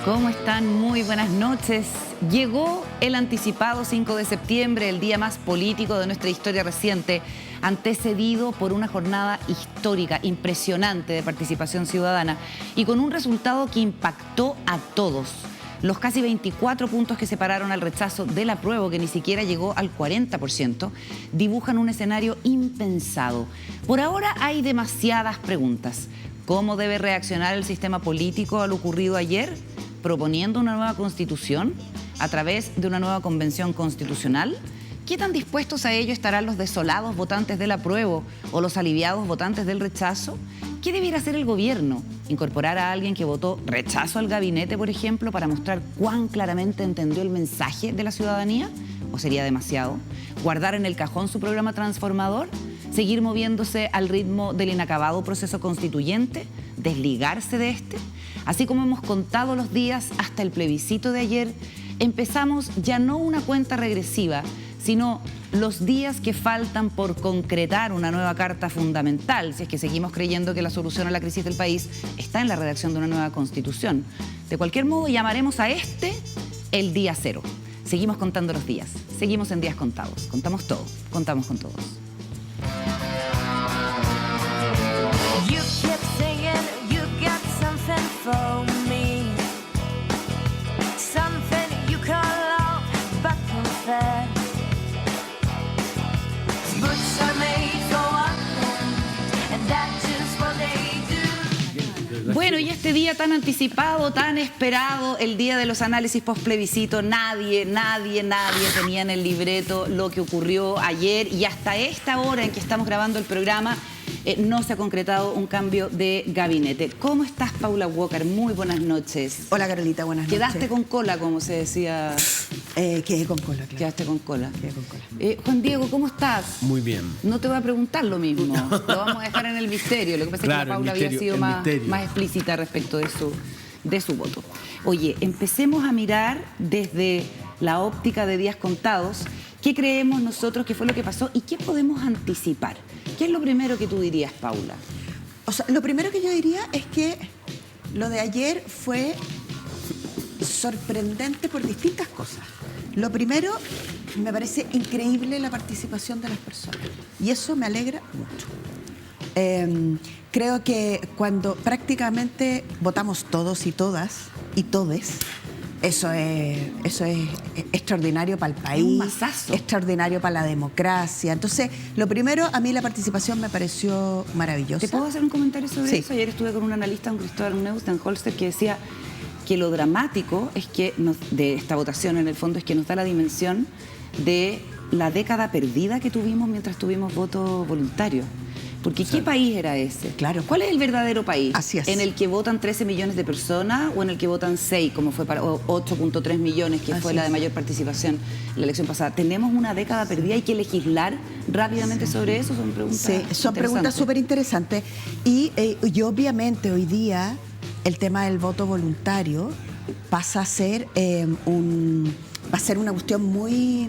¿Cómo están? Muy buenas noches. Llegó el anticipado 5 de septiembre, el día más político de nuestra historia reciente, antecedido por una jornada histórica, impresionante de participación ciudadana y con un resultado que impactó a todos. Los casi 24 puntos que separaron al rechazo del apruebo, que ni siquiera llegó al 40%, dibujan un escenario impensado. Por ahora hay demasiadas preguntas. ¿Cómo debe reaccionar el sistema político a lo ocurrido ayer? ¿Proponiendo una nueva constitución a través de una nueva convención constitucional? ¿Qué tan dispuestos a ello estarán los desolados votantes del apruebo o los aliviados votantes del rechazo? ¿Qué debiera hacer el gobierno? ¿Incorporar a alguien que votó rechazo al gabinete, por ejemplo, para mostrar cuán claramente entendió el mensaje de la ciudadanía? ¿O sería demasiado? ¿Guardar en el cajón su programa transformador? ¿Seguir moviéndose al ritmo del inacabado proceso constituyente? ¿Desligarse de este? Así como hemos contado los días hasta el plebiscito de ayer, empezamos ya no una cuenta regresiva, sino los días que faltan por concretar una nueva carta fundamental, si es que seguimos creyendo que la solución a la crisis del país está en la redacción de una nueva constitución. De cualquier modo, llamaremos a este el día cero. Seguimos contando los días, seguimos en días contados, contamos todo, contamos con todos. For me, something you call love, but confess. Books are made for one, and that's just what they do. Bueno, y este día tan anticipado, tan esperado, el día de los análisis post-plebiscito, nadie tenía en el libreto lo que ocurrió ayer, y hasta esta hora en que estamos grabando el programa, no se ha concretado un cambio de gabinete. ¿Cómo estás, Paula Walker? Muy buenas noches. Hola, Carolita, buenas noches. Quedaste con cola, como se decía. Quedé con cola, claro. Quedaste con cola. Quedé con cola. Juan Diego, ¿cómo estás? Muy bien. No te voy a preguntar lo mismo. No. Lo vamos a dejar en el misterio. Lo que pasa es que Paula había sido más explícita respecto de su voto. Oye, empecemos a mirar desde la óptica de días contados. ¿Qué creemos nosotros que fue lo que pasó y qué podemos anticipar? ¿Qué es lo primero que tú dirías, Paula? O sea, lo primero que yo diría es que lo de ayer fue sorprendente por distintas cosas. Lo primero, me parece increíble la participación de las personas y eso me alegra mucho. Creo que cuando prácticamente votamos todos y todas y todes, eso es extraordinario para el país, un masazo. Extraordinario para la democracia. Entonces, lo primero, a mí la participación me pareció maravillosa. ¿Te puedo hacer un comentario sobre eso? Ayer estuve con un analista, un Cristóbal Neustenholzer, que decía que lo dramático es que de esta votación, en el fondo, es que nos da la dimensión de la década perdida que tuvimos mientras tuvimos voto voluntario. Porque ¿qué país era ese? Claro. ¿Cuál es el verdadero país? Así es. ¿En el que votan 13 millones de personas o en el que votan 6, como fue para 8.3 millones, que fue la de mayor participación en la elección pasada? ¿Tenemos una década perdida? ¿Hay que legislar rápidamente sobre eso? Son preguntas son preguntas súper interesantes. Y obviamente hoy día el tema del voto voluntario pasa a ser va a ser una cuestión muy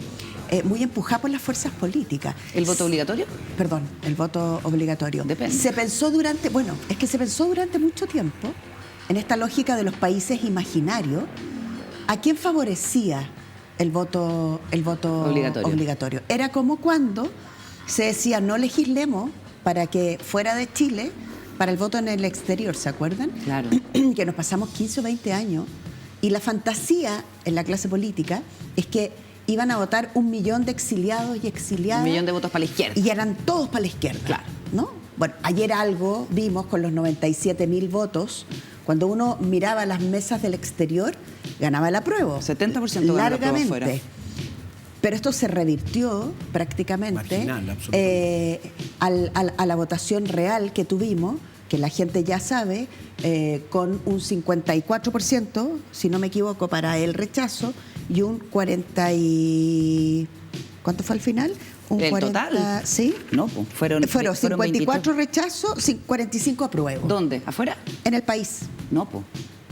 empujada por las fuerzas políticas. ¿El voto obligatorio? Perdón, el voto obligatorio. Depende. Se pensó durante mucho tiempo en esta lógica de los países imaginarios, ¿a quién favorecía el voto obligatorio? Era como cuando se decía no legislemos para que fuera de Chile para el voto en el exterior, ¿se acuerdan? Claro. Que nos pasamos 15 o 20 años y la fantasía en la clase política es que iban a votar 1 millón de exiliados y exiliadas. 1 millón de votos para la izquierda. Y eran todos para la izquierda. Claro. ¿No? Bueno, ayer algo vimos con los 97.000 votos. Cuando uno miraba las mesas del exterior, ganaba el apruebo. 70% largamente. Fuera. Pero esto se revirtió prácticamente a la votación real que tuvimos, que la gente ya sabe, con un 54%, si no me equivoco, para el rechazo, y un 40 y... ¿Cuánto fue al final? Un ¿El 40, total? ¿Sí? No, pues fueron 54 rechazos, 45 apruebos. ¿Dónde? ¿Afuera? En el país. No, pues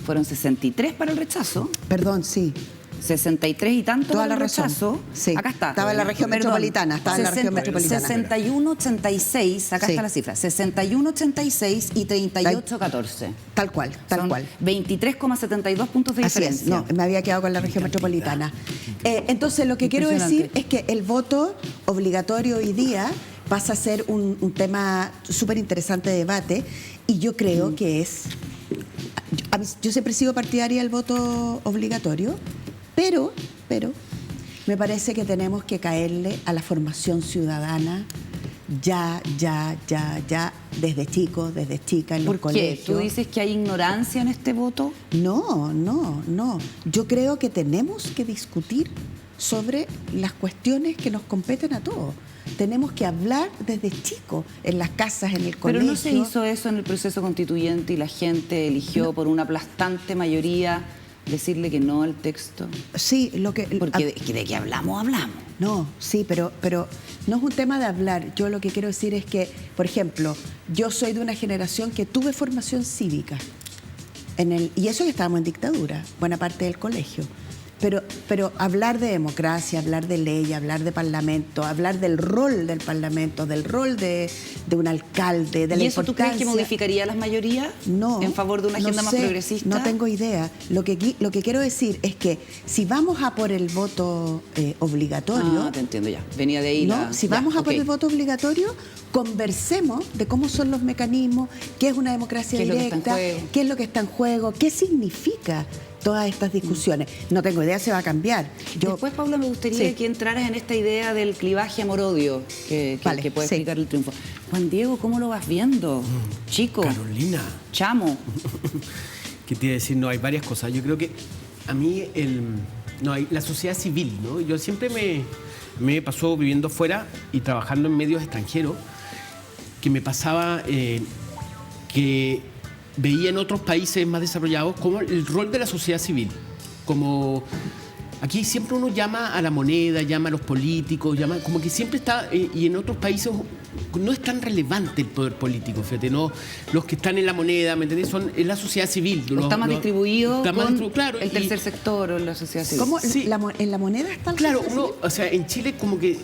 fueron 63 para el rechazo. Perdón, sí. 63 y tanto Toda para la el razón. rechazo. Sí. Acá está. Estaba en la región Perdón. metropolitana, estaba en la región metropolitana. 61-86, acá Sí. está la cifra. 61-86 y 38-14. Tal cual, tal Son cual. 23,72 puntos de Así es, diferencia. no, me había quedado con la región metropolitana. Entonces, lo que quiero decir Impresionante. es que el voto obligatorio hoy día pasa a ser un tema súper interesante de debate y yo creo que es... Yo siempre he sido partidaria del voto obligatorio, pero me parece que tenemos que caerle a la formación ciudadana ya, desde chicos, desde chicas, en los ¿Por qué? colegios. ¿Tú dices que hay ignorancia en este voto? No. Yo creo que tenemos que discutir sobre las cuestiones que nos competen a todos. Tenemos que hablar desde chicos, en las casas, en el colegio. Pero no se hizo eso en el proceso constituyente y la gente eligió por una aplastante mayoría decirle que no al texto. Sí, lo que... Porque de que hablamos. No, sí, pero no es un tema de hablar. Yo lo que quiero decir es que, por ejemplo, yo soy de una generación que tuve formación cívica. Y eso que estábamos en dictadura, buena parte del colegio. Pero hablar de democracia, hablar de ley, hablar de parlamento, hablar del rol del parlamento, del rol de un alcalde, de la ¿Y eso tú crees que importancia- modificaría las mayorías No. en favor de una agenda no más sé, progresista? No tengo idea. Lo que quiero decir es que si vamos a por el voto obligatorio... Ah, te entiendo ya. Venía de ahí ¿no? la... Si ya, vamos a por ok. el voto obligatorio, conversemos de cómo son los mecanismos, qué es una democracia ¿Qué es lo que está en directa, juego? qué es lo que está en juego, qué significa todas estas discusiones. No tengo idea, se va a cambiar. Después, Paula, me gustaría Sí. que entraras en esta idea del clivaje amor-odio que Vale, puede sí. explicar el triunfo. Juan Diego, ¿cómo lo vas viendo? Chico, Carolina, chamo. ¿qué te iba a decir? No, hay varias cosas. Yo creo que a mí la sociedad civil, ¿no? Yo siempre me pasó viviendo fuera y trabajando en medios extranjeros, que me pasaba que veía en otros países más desarrollados como el rol de la sociedad civil. Como aquí siempre uno llama a la moneda, llama a los políticos, como que siempre está, y en otros países no es tan relevante el poder político, fíjate, no, los que están en la moneda, ¿me entendés? Es la sociedad civil. Está más distribuido está más con distribuido, claro, el y- tercer sector o la sociedad civil. ¿Cómo Sí. en la moneda está el Claro, sociedad uno, o sea, en Chile como que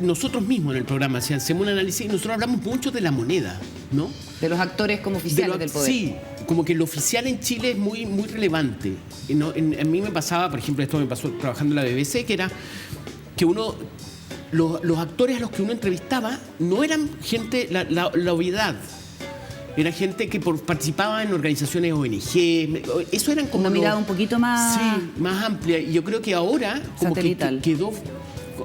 nosotros mismos en el programa, si hacemos un análisis, y nosotros hablamos mucho de la moneda, ¿no? De los actores como oficiales del poder. Sí, como que lo oficial en Chile es muy relevante. Y a mí me pasaba, por ejemplo, esto me pasó trabajando en la BBC, que era que los actores a los que uno entrevistaba no eran gente, la obviedad. Era gente que participaba en organizaciones ONG, eso eran como... Una mirada un poquito más... Sí, más amplia. Y yo creo que ahora como que Satelital. quedó...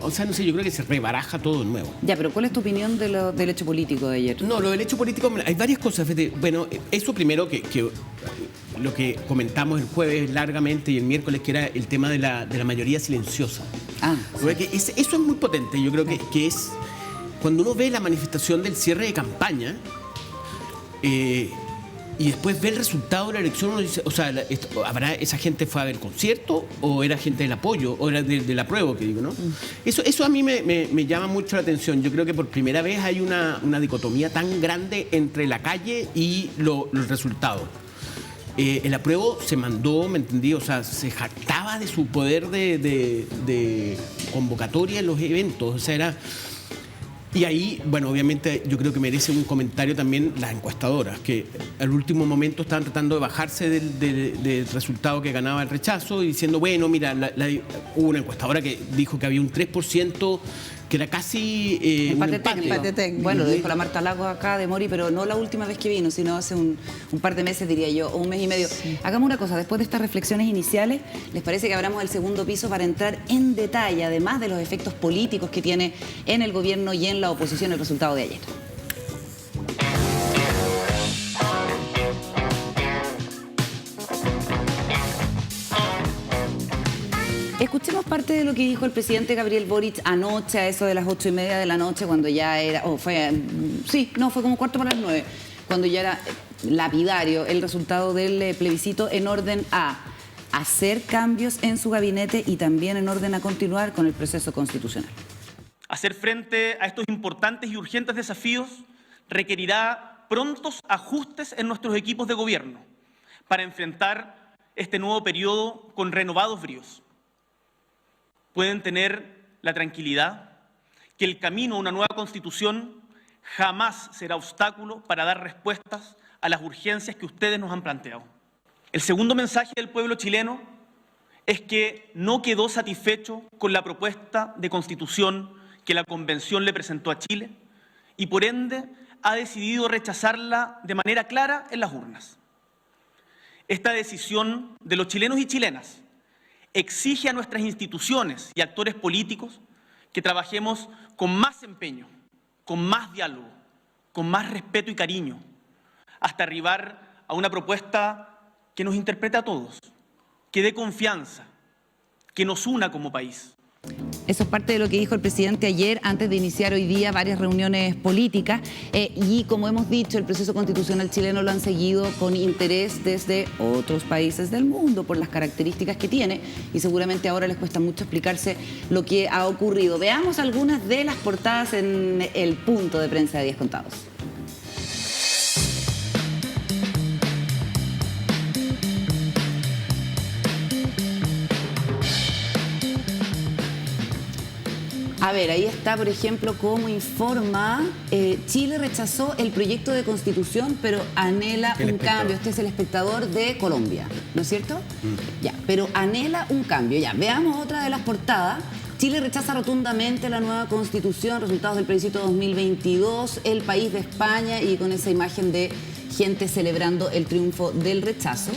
O sea, no sé, yo creo que se rebaraja todo de nuevo. Ya, pero ¿cuál es tu opinión del hecho político de ayer? No, lo del hecho político, hay varias cosas. Fíjate. Bueno, eso primero que lo que comentamos el jueves largamente y el miércoles, que era el tema de la mayoría silenciosa. Ah, Porque eso es muy potente. Yo creo que es... Cuando uno ve la manifestación del cierre de campaña y después ve el resultado de la elección, uno dice, o sea, ¿esa gente fue a ver concierto o era gente del apoyo o era del apruebo, que digo, ¿no? Eso a mí me llama mucho la atención. Yo creo que por primera vez hay una dicotomía tan grande entre la calle y los resultados. El apruebo se mandó, ¿me entendí? O sea, se jactaba de su poder de convocatoria en los eventos. O sea, era... Y ahí, bueno, obviamente yo creo que merece un comentario también las encuestadoras, que al último momento estaban tratando de bajarse del resultado que ganaba el rechazo y diciendo, bueno, mira, hubo una encuestadora que dijo que había un 3% que era casi un empate empate. técnico. Empate técnico. Bueno, lo dijo la Marta Lagos acá de Mori, pero no la última vez que vino, sino hace un par de meses, diría yo, o un mes y medio. Hagamos una cosa, después de estas reflexiones iniciales, ¿les parece que abramos el segundo piso para entrar en detalle, además de los efectos políticos que tiene en el gobierno y en la oposición el resultado de ayer? Escuchemos parte de lo que dijo el presidente Gabriel Boric anoche, a eso de las 8:30 de la noche, cuando ya era, fue como 8:45, cuando ya era lapidario el resultado del plebiscito en orden a hacer cambios en su gabinete y también en orden a continuar con el proceso constitucional. Hacer frente a estos importantes y urgentes desafíos requerirá prontos ajustes en nuestros equipos de gobierno para enfrentar este nuevo periodo con renovados bríos. pueden tener la tranquilidad que el camino a una nueva Constitución jamás será obstáculo para dar respuestas a las urgencias que ustedes nos han planteado. El segundo mensaje del pueblo chileno es que no quedó satisfecho con la propuesta de Constitución que la Convención le presentó a Chile y por ende ha decidido rechazarla de manera clara en las urnas. Esta decisión de los chilenos y chilenas exige a nuestras instituciones y actores políticos que trabajemos con más empeño, con más diálogo, con más respeto y cariño, hasta arribar a una propuesta que nos interprete a todos, que dé confianza, que nos una como país. Eso es parte de lo que dijo el presidente ayer antes de iniciar hoy día varias reuniones políticas y como hemos dicho, el proceso constitucional chileno lo han seguido con interés desde otros países del mundo por las características que tiene y seguramente ahora les cuesta mucho explicarse lo que ha ocurrido. Veamos algunas de las portadas en el punto de prensa de 10 contados. A ver, ahí está, por ejemplo, cómo informa, Chile rechazó el proyecto de constitución, pero anhela un cambio. Este es el Espectador de Colombia, ¿no es cierto? Ya, pero anhela un cambio. Ya, veamos otra de las portadas. Chile rechaza rotundamente la nueva constitución, resultados del plebiscito 2022, el país de España y con esa imagen de gente celebrando el triunfo del rechazo.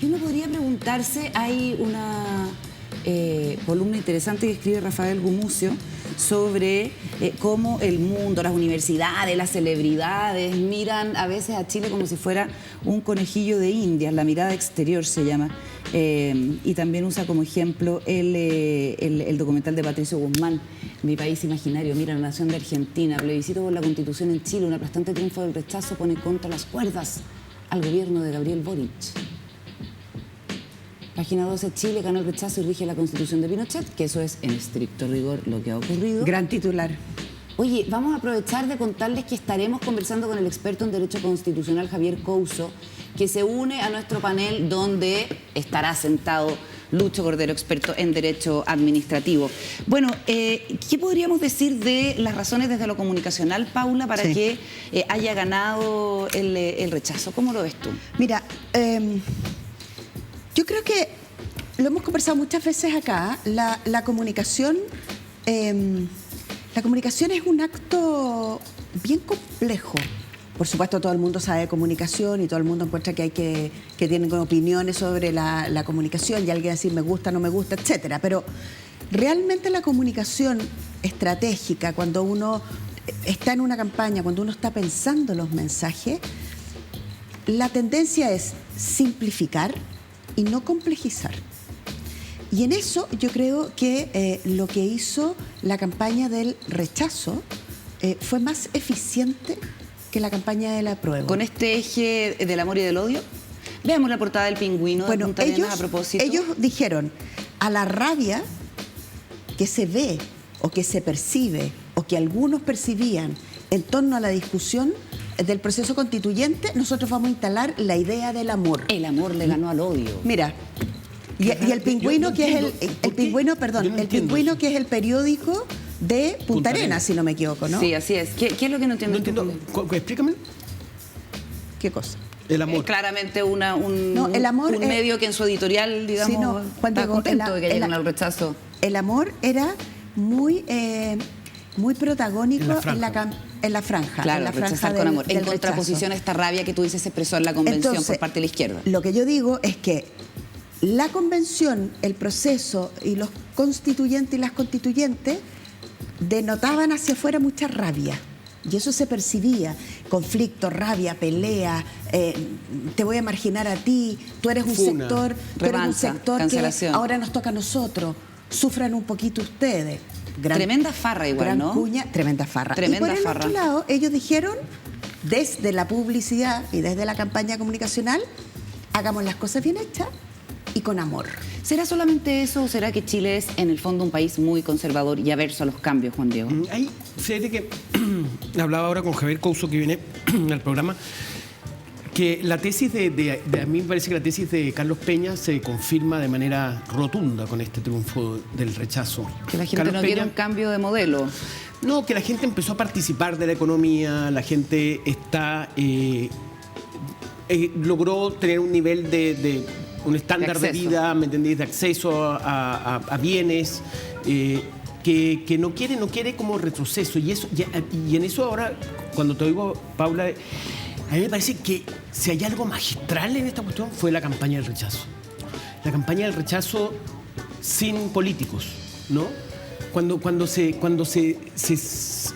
Y uno podría preguntarse, hay una columna interesante que escribe Rafael Gumucio sobre cómo el mundo, las universidades, las celebridades miran a veces a Chile como si fuera un conejillo de Indias, la mirada exterior se llama, y también usa como ejemplo el documental de Patricio Guzmán, Mi país imaginario, mira la nación de Argentina, plebiscito por la Constitución en Chile, un aplastante triunfo del rechazo pone contra las cuerdas al gobierno de Gabriel Boric. Página 12, Chile ganó el rechazo y rige la Constitución de Pinochet, que eso es en estricto rigor lo que ha ocurrido. Gran titular. Oye, vamos a aprovechar de contarles que estaremos conversando con el experto en Derecho Constitucional Javier Couso, que se une a nuestro panel donde estará sentado Lucho Cordero, experto en Derecho Administrativo. Bueno, ¿qué podríamos decir de las razones desde lo comunicacional, Paula, para que haya ganado el rechazo? ¿Cómo lo ves tú? Mira, yo creo que lo hemos conversado muchas veces acá, la comunicación es un acto bien complejo. Por supuesto, todo el mundo sabe de comunicación y todo el mundo encuentra que tienen opiniones sobre la comunicación y alguien decir me gusta, no me gusta, etcétera. Pero realmente la comunicación estratégica, cuando uno está en una campaña, cuando uno está pensando los mensajes, la tendencia es simplificar y no complejizar. Y en eso yo creo que lo que hizo la campaña del rechazo fue más eficiente que la campaña del apruebo. Con este eje del amor y del odio, veamos la portada del Pingüino de Punta Arenas a propósito. Ellos dijeron, a la rabia que se ve o que se percibe o que algunos percibían en torno a la discusión del proceso constituyente, nosotros vamos a instalar la idea del amor. El amor le ganó al odio. Mira, y el Pingüino, que es el Pingüino, que es el periódico de Punta Arenas, si no me equivoco, ¿no? Sí, así es. ¿Qué es lo que no entiendo? No entiendo. Explícame. ¿Qué cosa? El amor. Claramente un medio que en su editorial, digamos, sí, no, está contento de que lleguen al rechazo. El amor era muy protagónico en la franja. Claro, en la franja rechazar con amor. En contraposición a esta rabia que tú dices se expresó en la convención. Entonces, por parte de la izquierda. Lo que yo digo es que la convención, el proceso y los constituyentes y las constituyentes denotaban hacia afuera mucha rabia. Y eso se percibía. Conflicto, rabia, pelea, te voy a marginar a ti, tú eres un sector, cancelación. Que ahora nos toca a nosotros, sufran un poquito ustedes. Tremenda farra igual, gran ¿no? Cuña, tremenda farra. Y por el otro lado, ellos dijeron, desde la publicidad y desde la campaña comunicacional, hagamos las cosas bien hechas y con amor. ¿Será solamente eso o será que Chile es en el fondo un país muy conservador y averso a los cambios, Juan Diego? Fíjate que hablaba ahora con Javier Couso, que viene al programa, Que la tesis a mí me parece que la tesis de Carlos Peña se confirma de manera rotunda con este triunfo del rechazo. Que la gente Carlos no quiere un cambio de modelo. No, que la gente empezó a participar de la economía, la gente está logró tener un nivel de un estándar de vida, ¿me entendéis? De acceso a bienes, que no quiere como retroceso. Y en eso ahora, cuando te oigo, Paula, a mí me parece que si hay algo magistral en esta cuestión fue la campaña del rechazo. La campaña del rechazo sin políticos, ¿no? Cuando se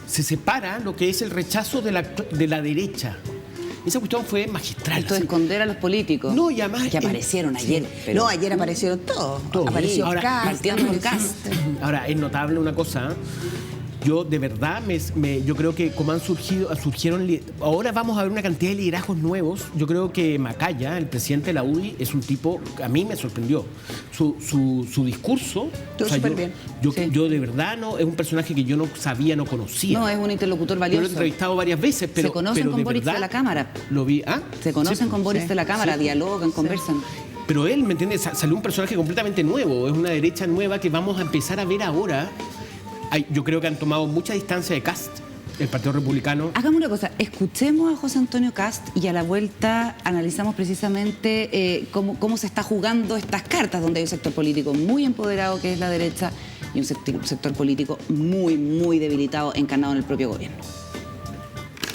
separa lo que es el rechazo de la derecha. Esa cuestión fue magistral. Esto de así. esconder a los políticos. No, y además... Que aparecieron ayer. Pero... No, ayer aparecieron todos. Todos. Apareció Ahora, Kast, partiendo con Kast. Ahora, es notable una cosa. Yo, de verdad, yo creo que como surgieron... Ahora vamos a ver una cantidad de liderazgos nuevos. Yo creo que Macaya, el presidente de la UDI, es un tipo... A mí me sorprendió. Su discurso... Estuvo súper bien. Yo de verdad es un personaje que yo no sabía, no conocía. No, es un interlocutor Yo valioso. lo he entrevistado varias veces, pero... Se conocen con Boris de la Cámara. Lo vi... ¿Ah? Se conocen con Boris de la Cámara, sí. dialogan, conversan. Pero él, ¿me entiendes? Salió un personaje completamente nuevo. Es una derecha nueva que vamos a empezar a ver ahora. Yo creo que han tomado mucha distancia de Kast, el Partido Republicano. Hagamos una cosa, escuchemos a José Antonio Kast y a la vuelta analizamos precisamente cómo se está jugando estas cartas, donde hay un sector político muy empoderado, que es la derecha, y un sector político muy, muy debilitado, encarnado en el propio gobierno.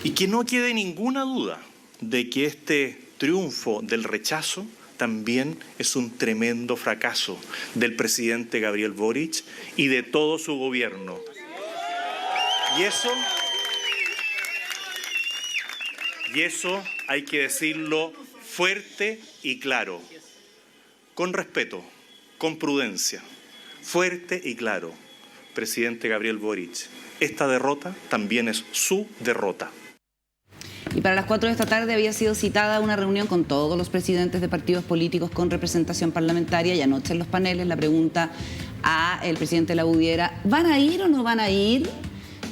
Y que no quede ninguna duda de que este triunfo del rechazo también es un tremendo fracaso del presidente Gabriel Boric y de todo su gobierno. Y eso hay que decirlo fuerte y claro, con respeto, con prudencia, fuerte y claro. Presidente Gabriel Boric, esta derrota también es su derrota. Y para las 4 de esta tarde había sido citada una reunión con todos los presidentes de partidos políticos con representación parlamentaria, y anoche en los paneles la pregunta al presidente de la UDI era: ¿van a ir o no van a ir?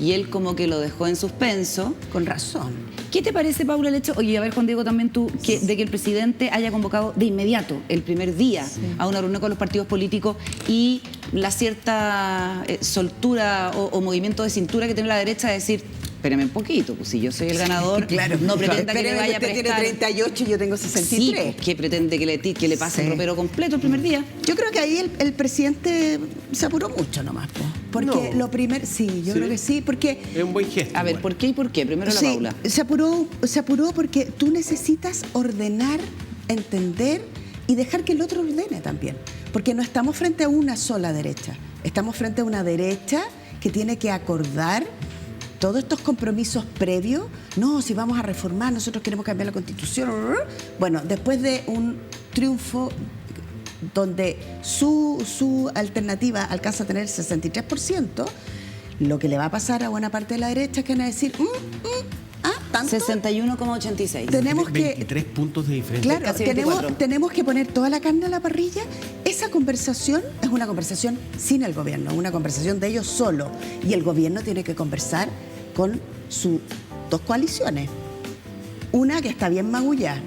Y él como que lo dejó en suspenso. Con razón. ¿Qué te parece, Paula, el hecho, oye, a ver, Juan Diego, también tú, de que el presidente haya convocado de inmediato, el primer día, a una reunión con los partidos políticos, y la cierta soltura o movimiento de cintura que tiene la derecha de decir: espérame un poquito, pues si yo soy el ganador, Claro. no pretenda que le Espéreme, vaya a usted prestar. tiene 38 y yo tengo 63. Sí, pues, ¿qué pretende que le pase Sí. el ropero completo el primer día? Yo creo que ahí el presidente se apuró mucho nomás, po. Porque No. lo primero, sí, yo creo que sí, porque Es un buen gesto. A ver, igual. ¿por qué y por qué? Primero la sí, Paula. se apuró porque tú necesitas ordenar, entender y dejar que el otro ordene también. Porque no estamos frente a una sola derecha, estamos frente a una derecha que tiene que acordar todos estos compromisos previos. No, si vamos a reformar, nosotros queremos cambiar la Constitución. Bueno, después de un triunfo donde su alternativa alcanza a tener el 63%, lo que le va a pasar a buena parte de la derecha es que van a decir, ¿tanto? 61,86. Tenemos que... 23 puntos de diferencia. Claro, Casi 24. tenemos que poner toda la carne a la parrilla. Esa conversación es una conversación sin el gobierno, una conversación de ellos solo. Y el gobierno tiene que conversar con sus dos coaliciones. Una que está bien magullada,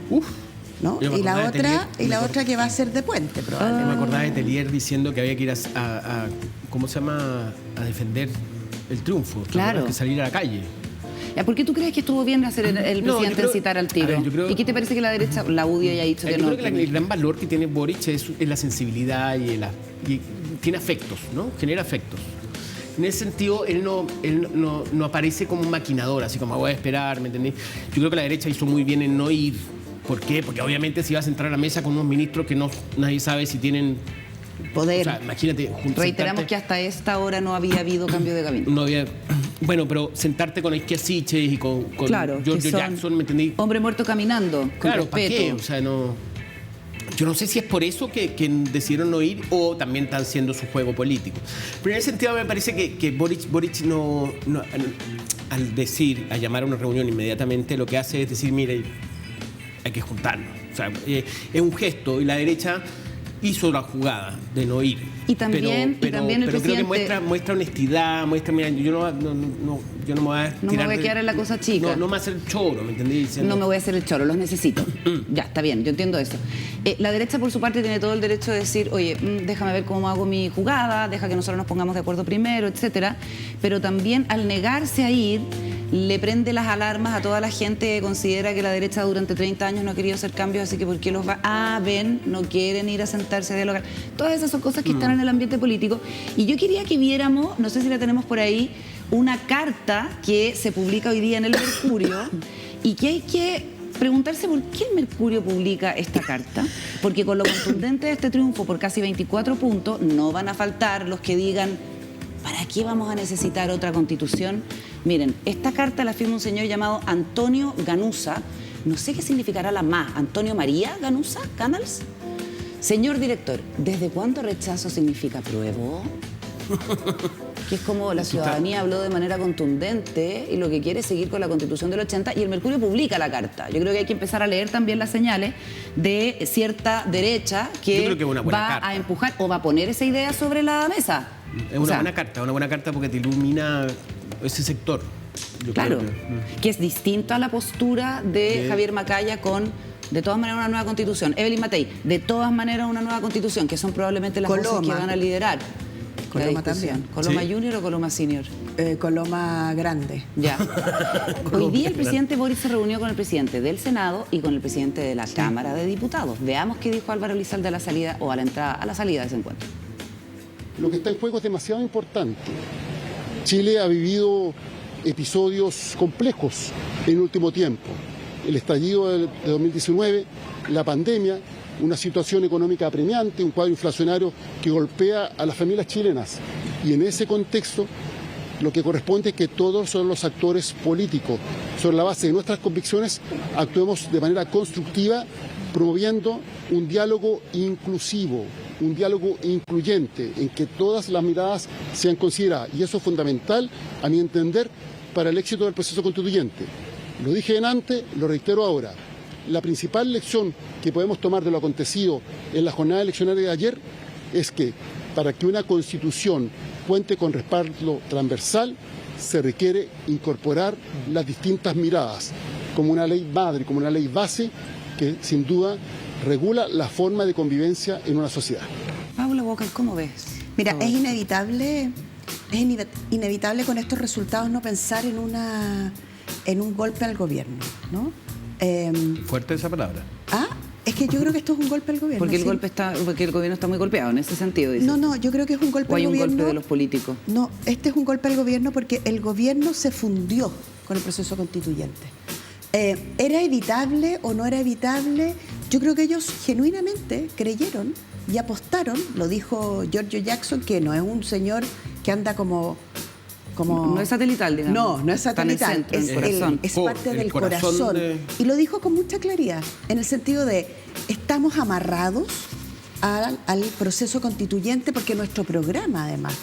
¿no? Yo me Y la acordaba de otra, Telier, y la otra que va a ser de puente, Me probablemente. acordaba de Telier diciendo que había que ir a ¿cómo se llama? A defender el triunfo. Claro. Que salir a la calle. Ya, ¿por qué tú crees que estuvo bien hacer el No, presidente yo creo- en citar al a tiro? ver, yo creo- ¿Y qué te parece que la derecha, la UDI haya dicho que Yo no? creo que el gran valor que tiene Boric es la sensibilidad y tiene afectos, ¿no? Genera afectos. En ese sentido, él no aparece como un maquinador, así como voy a esperar, ¿me entendés? Yo creo que la derecha hizo muy bien en no ir. ¿Por qué? Porque obviamente se iba a sentar a la mesa con unos ministros que nadie sabe si tienen Poder. O sea, imagínate. Reiteramos sentarte- que hasta esta hora no había habido cambio de gabinete. No había. Bueno, pero sentarte con Isquia Siches y con Claro, Giorgio que son Jackson, ¿me entendí? Hombre muerto caminando, con Claro, ¿para respeto. qué? O sea, no. Yo no sé si es por eso que decidieron no ir o también están haciendo su juego político. Pero en ese sentido me parece que Boric no, al decir, a llamar a una reunión inmediatamente, lo que hace es decir, mire, hay que juntarnos. O sea, es un gesto y la derecha hizo la jugada de no ir. Y también- pero, y también el pero creo que presidente- muestra honestidad, mira, yo no me voy a No me voy a quedar en la cosa chica. No me voy a hacer el choro, ¿me entendí? Diciendo, No me voy a hacer el choro, los necesito. Ya, está bien, yo entiendo eso. La derecha, por su parte, tiene todo el derecho de decir, oye, déjame ver cómo hago mi jugada, deja que nosotros nos pongamos de acuerdo primero, etcétera. Pero también, al negarse a ir, le prende las alarmas a toda la gente que considera que la derecha durante 30 años no ha querido hacer cambios, así que ¿por qué los va? Ven, no quieren ir a sentarse a dialogar. Todas esas son cosas que están en el ambiente político. Y yo quería que viéramos, no sé si la tenemos por ahí, una carta que se publica hoy día en el Mercurio y que hay que preguntarse por qué el Mercurio publica esta carta, porque con lo contundente de este triunfo por casi 24 puntos, no van a faltar los que digan, ¿para qué vamos a necesitar otra constitución? Miren, esta carta la firma un señor llamado Antonio Ganuza, no sé qué significará la más, Antonio María Ganuza, Canals. Señor director, ¿desde cuándo rechazo significa apruebo? Que es como la ciudadanía habló de manera contundente y lo que quiere es seguir con la Constitución del 80 y el Mercurio publica la carta. Yo creo que hay que empezar a leer también las señales de cierta derecha Yo que creo que es una buena va carta. a empujar o va a poner esa idea sobre la mesa. Es O sea, una buena carta porque te ilumina ese sector. Yo claro, creo que- que es distinta a la postura de Javier Macaya con, de todas maneras, una nueva constitución. Evelyn Matei, de todas maneras, una nueva constitución, que son probablemente las voces que Coloma. van a liderar. Coloma la discusión. también. ¿Coloma Sí. Junior o Coloma Senior? Coloma grande. Ya. Hoy día el presidente Boric se reunió con el presidente del Senado y con el presidente de la Cámara de Diputados. Veamos qué dijo Álvaro Elizalde a la salida o a la salida de ese encuentro. Lo que está en juego es demasiado importante. Chile ha vivido episodios complejos en el último tiempo. El estallido de 2019, la pandemia, una situación económica apremiante, un cuadro inflacionario que golpea a las familias chilenas. Y en ese contexto, lo que corresponde es que todos son los actores políticos, sobre la base de nuestras convicciones, actuemos de manera constructiva, promoviendo un diálogo inclusivo, un diálogo incluyente, en que todas las miradas sean consideradas. Y eso es fundamental, a mi entender, para el éxito del proceso constituyente. Lo dije antes, lo reitero ahora. La principal lección que podemos tomar de lo acontecido en la jornada eleccionaria de ayer es que para que una constitución cuente con respaldo transversal, se requiere incorporar las distintas miradas como una ley madre, como una ley base que sin duda regula la forma de convivencia en una sociedad. Paula Walker, ¿cómo ves? Mira, todo es esto? inevitable con estos resultados no pensar en un golpe al gobierno, ¿no? Fuerte esa palabra. Es que yo creo que esto es un golpe al gobierno. Porque el ¿sí? porque el gobierno está muy golpeado en ese sentido, dice. No, yo creo que es un golpe O hay al un gobierno. golpe de los políticos. No, este es un golpe al gobierno porque el gobierno se fundió con el proceso constituyente. ¿Era evitable o no era evitable? Yo creo que ellos genuinamente creyeron y apostaron, lo dijo Giorgio Jackson, que no es un señor que anda como No es satelital, digamos. No es Está en el satelital, centro, en el corazón. es Oh, parte el del corazón corazón. de- Y lo dijo con mucha claridad, en el sentido de estamos amarrados al proceso constituyente porque nuestro programa, además,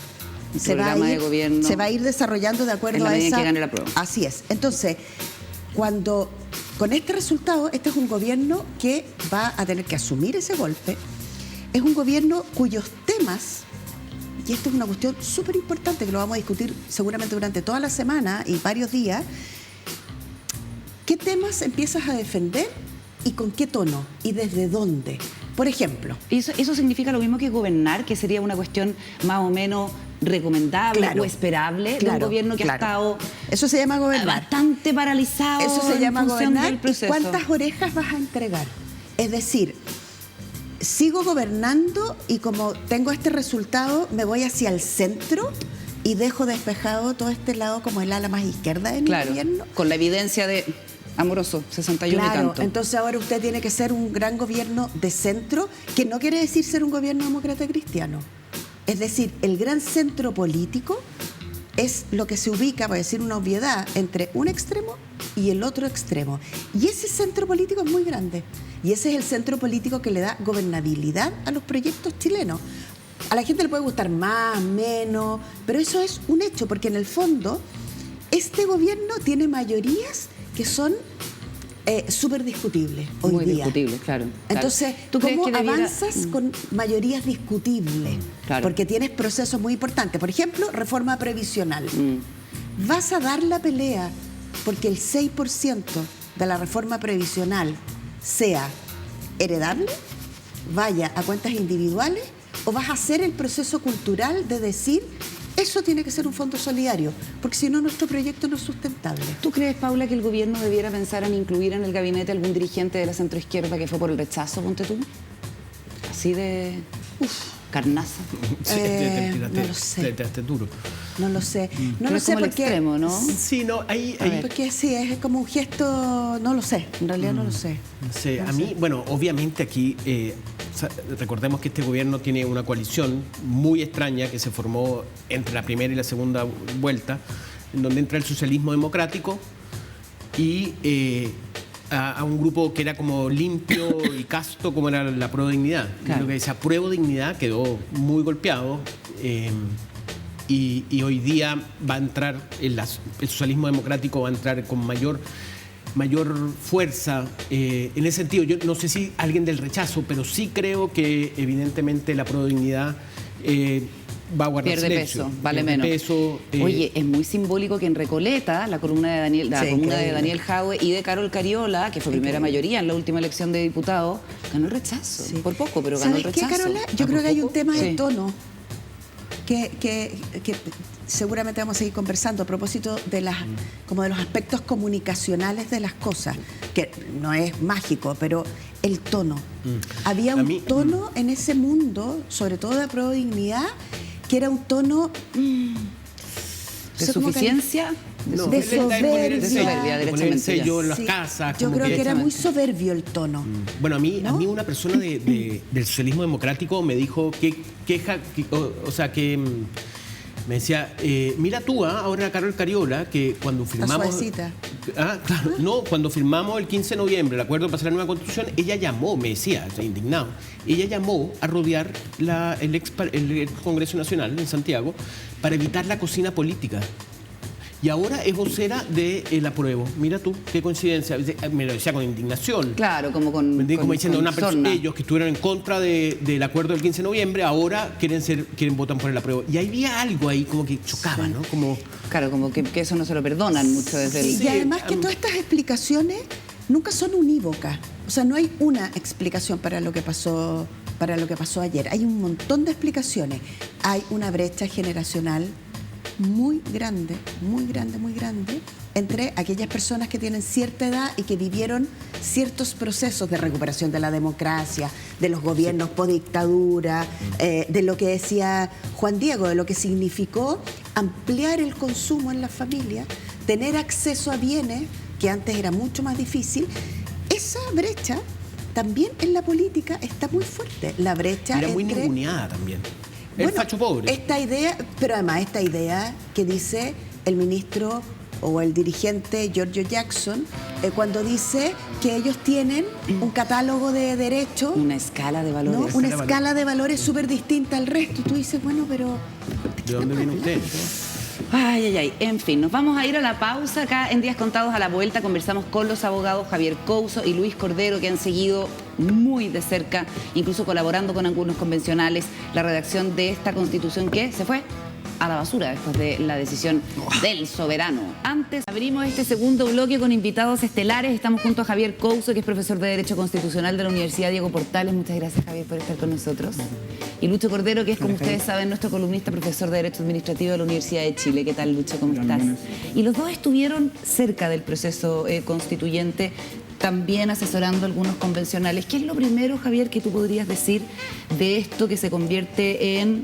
El programa de gobierno se va a ir desarrollando de acuerdo en la a medida en esa... que gane la prueba. Así es. Entonces, con este resultado, este es un gobierno que va a tener que asumir ese golpe. Es un gobierno cuyos temas, y esto es una cuestión súper importante que lo vamos a discutir seguramente durante toda la semana y varios días, ¿qué temas empiezas a defender y con qué tono y desde dónde? Por ejemplo, ¿Eso significa lo mismo que gobernar, que sería una cuestión más o menos recomendable Claro. o esperable de un Claro, gobierno que ha claro. estado eso se llama gobernar. bastante paralizado Eso se llama en función gobernar. del ¿Y proceso? cuántas orejas vas a entregar? Es decir, sigo gobernando y como tengo este resultado, me voy hacia el centro y dejo despejado todo este lado como el ala más izquierda de mi Claro, gobierno. con la evidencia de Amoroso, 61 y Claro, tanto. entonces ahora usted tiene que ser un gran gobierno de centro, que no quiere decir ser un gobierno demócrata cristiano. Es decir, el gran centro político es lo que se ubica, para decir una obviedad, entre un extremo y el otro extremo. Y ese centro político es muy grande. Y ese es el centro político que le da gobernabilidad a los proyectos chilenos. A la gente le puede gustar más, menos, pero eso es un hecho, porque en el fondo este gobierno tiene mayorías que son súper discutible hoy Muy día. discutible, claro. Entonces, ¿tú crees ¿cómo que debiera- avanzas con mayorías discutibles? Claro. Porque tienes procesos muy importantes. Por ejemplo, reforma previsional. Vas a dar la pelea porque el 6% de la reforma previsional sea heredable, vaya a cuentas individuales, o vas a hacer el proceso cultural de decir eso tiene que ser un fondo solidario, porque si no nuestro proyecto no es sustentable. ¿Tú crees, Paula, que el gobierno debiera pensar en incluir en el gabinete algún dirigente de la centroizquierda que fue por el rechazo, ponte tú? Así de... carnaza. Sí, no lo sé. te tiraste duro. No lo sé. No Pero lo es sé como el porque... extremo, ¿no? Sí, no, ahí Porque sí, es como un gesto, no lo sé, en realidad no lo sé. no sé, No a mí, bueno, obviamente aquí, recordemos que este gobierno tiene una coalición muy extraña que se formó entre la primera y la segunda vuelta, en donde entra el socialismo democrático y a un grupo que era como limpio y casto, como era la Prueba de Dignidad. Claro. Lo que esa Prueba de Dignidad quedó muy golpeado. Y hoy día va a entrar, el socialismo democrático va a entrar con mayor fuerza. En ese sentido, yo no sé si alguien del rechazo, pero sí creo que evidentemente la Prueba de Dignidad va a guardar Pierde silencio. peso, vale Pierde menos. peso, Oye, es muy simbólico que en Recoleta, la columna de Daniel, Sí, increíble. Daniel Jaue y de Carol Cariola, que fue primera mayoría en la última elección de diputados, ganó el rechazo. Sí. Por poco, pero ganó el ¿Sabes qué, rechazo. Carola? Yo Ah, creo ¿por que hay un poco? tema de Sí. tono que seguramente vamos a seguir conversando a propósito de como de los aspectos comunicacionales de las cosas, que no es mágico, pero el tono. Había A un mí- tono en ese mundo, sobre todo de Prueba de Dignidad, que era un tono ¿De suficiencia? No, de él está en poner el soberbia. sello, Soberbia, poner el derechamente, sello en las Sí, casas. yo como creo que era muy directamente. soberbio el tono. Bueno, a mí ¿No? una persona del socialismo democrático me dijo me decía, mira tú, ahora Carol Cariola, que cuando firmamos... suavecita. Claro, no, cuando firmamos el 15 de noviembre el acuerdo para hacer la nueva constitución, ella llamó, me decía, indignado, ella llamó a rodear el ex Congreso Nacional en Santiago para evitar la cocina política. Y ahora es vocera de El Apruebo. Mira tú, qué coincidencia. Me lo decía con indignación. Claro, como Como diciendo, sorna. ellos que estuvieron en contra del acuerdo del 15 de noviembre, ahora quieren votar por el apruebo. Y había algo ahí como que chocaba, ¿no? Como, Claro, como que eso no se lo perdonan mucho desde el... Y además que todas estas explicaciones nunca son unívocas. O sea, no hay una explicación para lo que pasó ayer. Hay un montón de explicaciones. Hay una brecha generacional muy grande, muy grande, muy grande entre aquellas personas que tienen cierta edad y que vivieron ciertos procesos de recuperación de la democracia, de los gobiernos post dictadura, de lo que decía Juan Diego, de lo que significó ampliar el consumo en las familias, tener acceso a bienes que antes era mucho más difícil. Esa brecha también en la política está muy fuerte. La brecha era muy entre... ninguneada también. El Bueno, facho pobre. Esta idea, pero además esta idea que dice el ministro o el dirigente Giorgio Jackson, cuando dice que ellos tienen un catálogo de derechos, Una escala de ¿no? valores. Una escala de valores súper distinta al resto. Y tú dices, bueno, pero... ¿De dónde viene usted? Ay, ay, ay. En fin, nos vamos a ir a la pausa. Acá en Días Contados a la vuelta conversamos con los abogados Javier Couso y Luis Cordero, que han seguido muy de cerca, incluso colaborando con algunos convencionales, la redacción de esta Constitución que se fue a la basura después de la decisión del soberano. Antes abrimos este segundo bloque con invitados estelares. Estamos junto a Javier Couso, que es profesor de Derecho Constitucional de la Universidad Diego Portales. Muchas gracias, Javier, por estar con nosotros. Y Lucho Cordero, que es, como ustedes saben, nuestro columnista, profesor de Derecho Administrativo de la Universidad de Chile. ¿Qué tal, Lucho? ¿Cómo estás? Y los dos estuvieron cerca del proceso constituyente, también asesorando algunos convencionales. ¿Qué es lo primero, Javier, que tú podrías decir de esto que se convierte en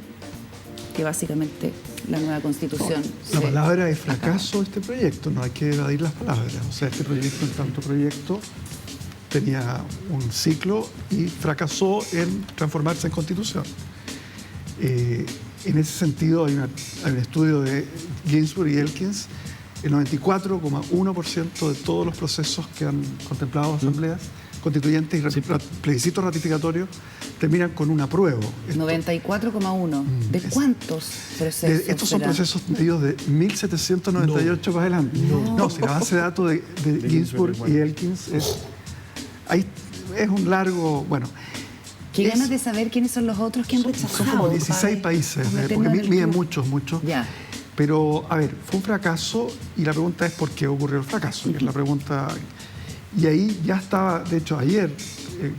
que básicamente la nueva Constitución? La palabra es fracaso de este proyecto, no hay que evadir las palabras. O sea, este proyecto, en tanto proyecto, tenía un ciclo y fracasó en transformarse en Constitución. En ese sentido, hay un estudio de Ginsburg y Elkins. El 94,1% de todos los procesos que han contemplado asambleas constituyentes y plebiscitos ratificatorios terminan con un apruebo. 94,1. ¿De cuántos procesos? Estos son será? procesos medidos de 1798 para adelante. No, si la base de datos de Ginsburg y Elkins es un largo... Bueno, Qué ganas de saber quiénes son los otros que han rechazado. son como 16 para países, porque meternos en el miden club. muchos. Ya. Pero, a ver, fue un fracaso y la pregunta es por qué ocurrió el fracaso, que es la pregunta. Y ahí ya estaba, de hecho, ayer,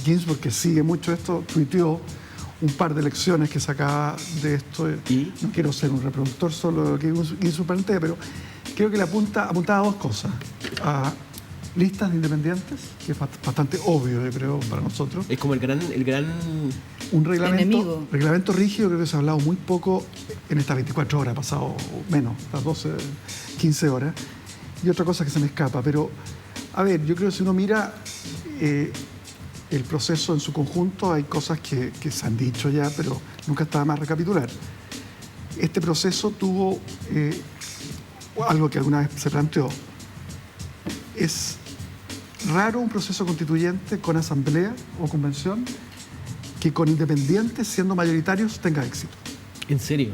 Ginsburg, que sigue mucho esto, tuiteó un par de lecciones que sacaba de esto. ¿Y? No quiero ser un reproductor solo de lo que Ginsburg plantea, pero creo que le apuntaba a dos cosas. A listas de independientes, que es bastante obvio, yo creo, para nosotros. Es como el gran Un Enemigo. reglamento rígido, creo que se ha hablado muy poco en estas 24 horas, ha pasado menos, las 12, 15 horas. Y otra cosa que se me escapa, pero, a ver, yo creo que si uno mira el proceso en su conjunto, hay cosas que se han dicho ya, pero nunca está de más recapitular. Este proceso tuvo algo que alguna vez se planteó. Es raro un proceso constituyente con asamblea o convención que con independientes siendo mayoritarios tenga éxito. ¿En serio?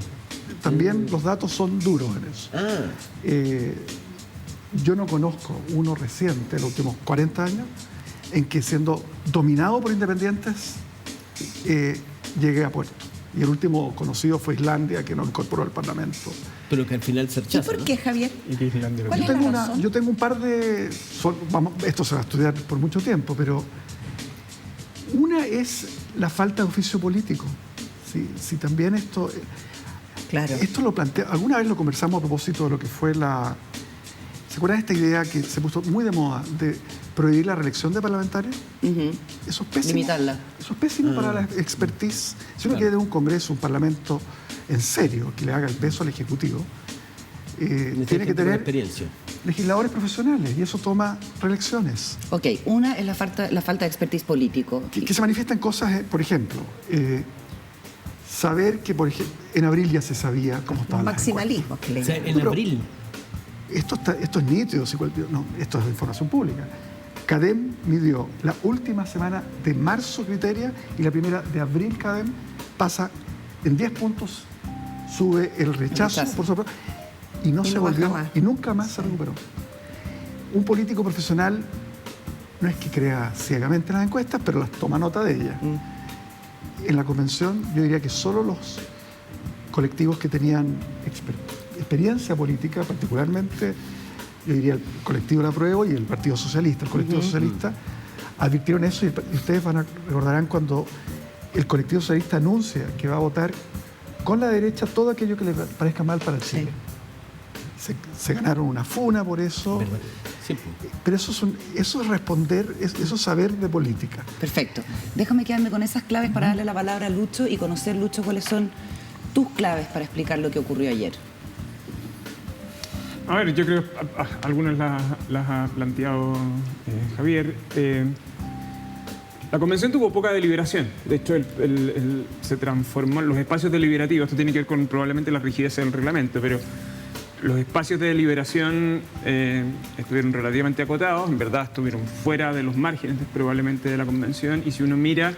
También los datos son duros en eso. Yo no conozco uno reciente, en los últimos 40 años, en que siendo dominado por independientes llegue a puerto. Y el último conocido fue Islandia, que no incorporó al Parlamento. Pero que al final se ¿Y rechaza. por qué, Javier? ¿Cuál es la razón? Yo tengo un par de... esto se va a estudiar por mucho tiempo, pero una es la falta de oficio político. Si también esto... Claro. Esto lo plantea... Alguna vez lo conversamos a propósito de lo que fue la... ¿Se acuerdan de esta idea que se puso muy de moda de prohibir la reelección de parlamentarios? Eso es pésimo. Limitarla. Eso es pésimo para la expertise. Si uno quiere de un Congreso, un Parlamento en serio, que le haga el peso al Ejecutivo, tiene que tener experiencia. legisladores profesionales y eso toma reelecciones. Ok, una es la falta de expertise político. Que se manifiestan cosas, por ejemplo, saber que en abril ya se sabía cómo estaban Los las encuestas. maximalismos que le O sea, llaman. en abril. Esto es nítido, esto es de información pública. CADEM midió la última semana de marzo Criteria y la primera de abril CADEM pasa en 10 puntos, sube el rechazo, por supuesto, y no se volvió, y nunca más se recuperó. Un político profesional no es que crea ciegamente las encuestas, pero las toma nota de ellas. En la convención yo diría que solo los colectivos que tenían experiencia política, particularmente, yo diría el colectivo La Apruebo y el Partido Socialista. El colectivo socialista advirtieron eso y ustedes recordarán cuando el colectivo socialista anuncia que va a votar con la derecha todo aquello que le parezca mal para Chile. Se ganaron una funa por eso. ¿Verdad? Sí. Pero eso es responder, eso es saber de política. Perfecto. Déjame quedarme con esas claves para darle la palabra a Lucho y conocer, Lucho, cuáles son tus claves para explicar lo que ocurrió ayer. A ver, yo creo que algunas las ha planteado Javier. La convención tuvo poca deliberación. De hecho, se transformó en los espacios deliberativos. Esto tiene que ver con probablemente la rigidez del reglamento, pero los espacios de deliberación estuvieron relativamente acotados. En verdad, estuvieron fuera de los márgenes probablemente de la convención. Y si uno mira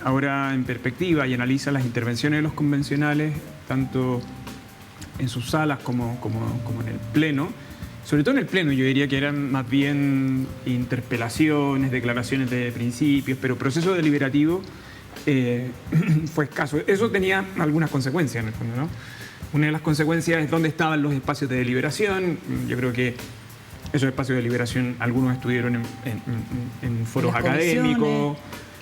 ahora en perspectiva y analiza las intervenciones de los convencionales, tanto en sus salas como en el pleno, sobre todo en el pleno yo diría que eran más bien interpelaciones, declaraciones de principios, pero proceso deliberativo fue escaso. Eso tenía algunas consecuencias en el fondo, ¿no? Una de las consecuencias es dónde estaban los espacios de deliberación. Yo creo que esos espacios de deliberación, algunos estuvieron en foros académicos.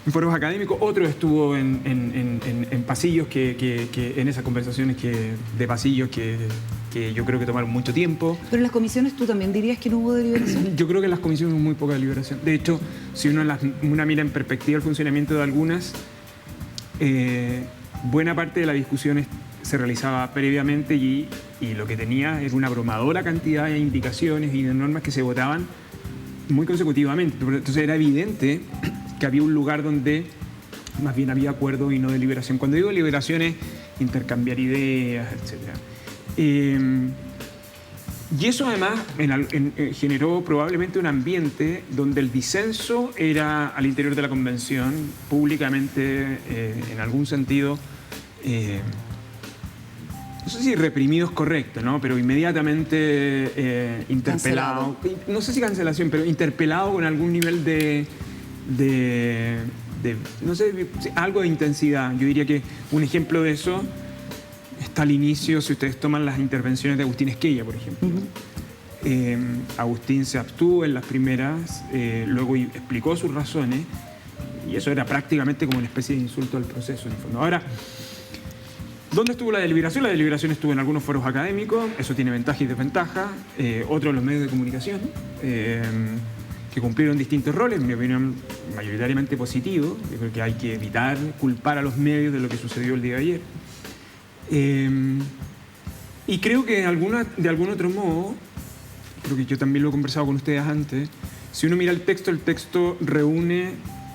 En foros académicos, otro estuvo en pasillos, en esas conversaciones de pasillos que yo creo que tomaron mucho tiempo. Pero en las comisiones, ¿tú también dirías que no hubo deliberación? Yo creo que en las comisiones hubo muy poca deliberación. De hecho, si uno mira en perspectiva el funcionamiento de algunas, buena parte de las discusiones se realizaba previamente y lo que tenía era una abrumadora cantidad de indicaciones y de normas que se votaban muy consecutivamente. Entonces era evidente que había un lugar donde más bien había acuerdo y no deliberación. Cuando digo deliberación es intercambiar ideas, etc. Y eso además generó probablemente un ambiente donde el disenso era al interior de la convención, públicamente, en algún sentido, no sé si reprimido es correcto, ¿no? Pero inmediatamente interpelado. No sé si cancelación, pero interpelado con algún nivel de no sé, algo de intensidad. Yo diría que un ejemplo de eso está al inicio, si ustedes toman las intervenciones de Agustín Esquella, por ejemplo. Agustín se abstuvo en las primeras, luego explicó sus razones, y eso era prácticamente como una especie de insulto al proceso, en el fondo. Ahora, ¿dónde estuvo la deliberación? La deliberación estuvo en algunos foros académicos, eso tiene ventajas y desventajas, otros en los medios de comunicación, que cumplieron distintos roles, en mi opinión mayoritariamente positivos. Yo creo que hay que evitar culpar a los medios de lo que sucedió el día de ayer. Y creo que de algún otro modo, creo que yo también lo he conversado con ustedes antes, si uno mira el texto reúne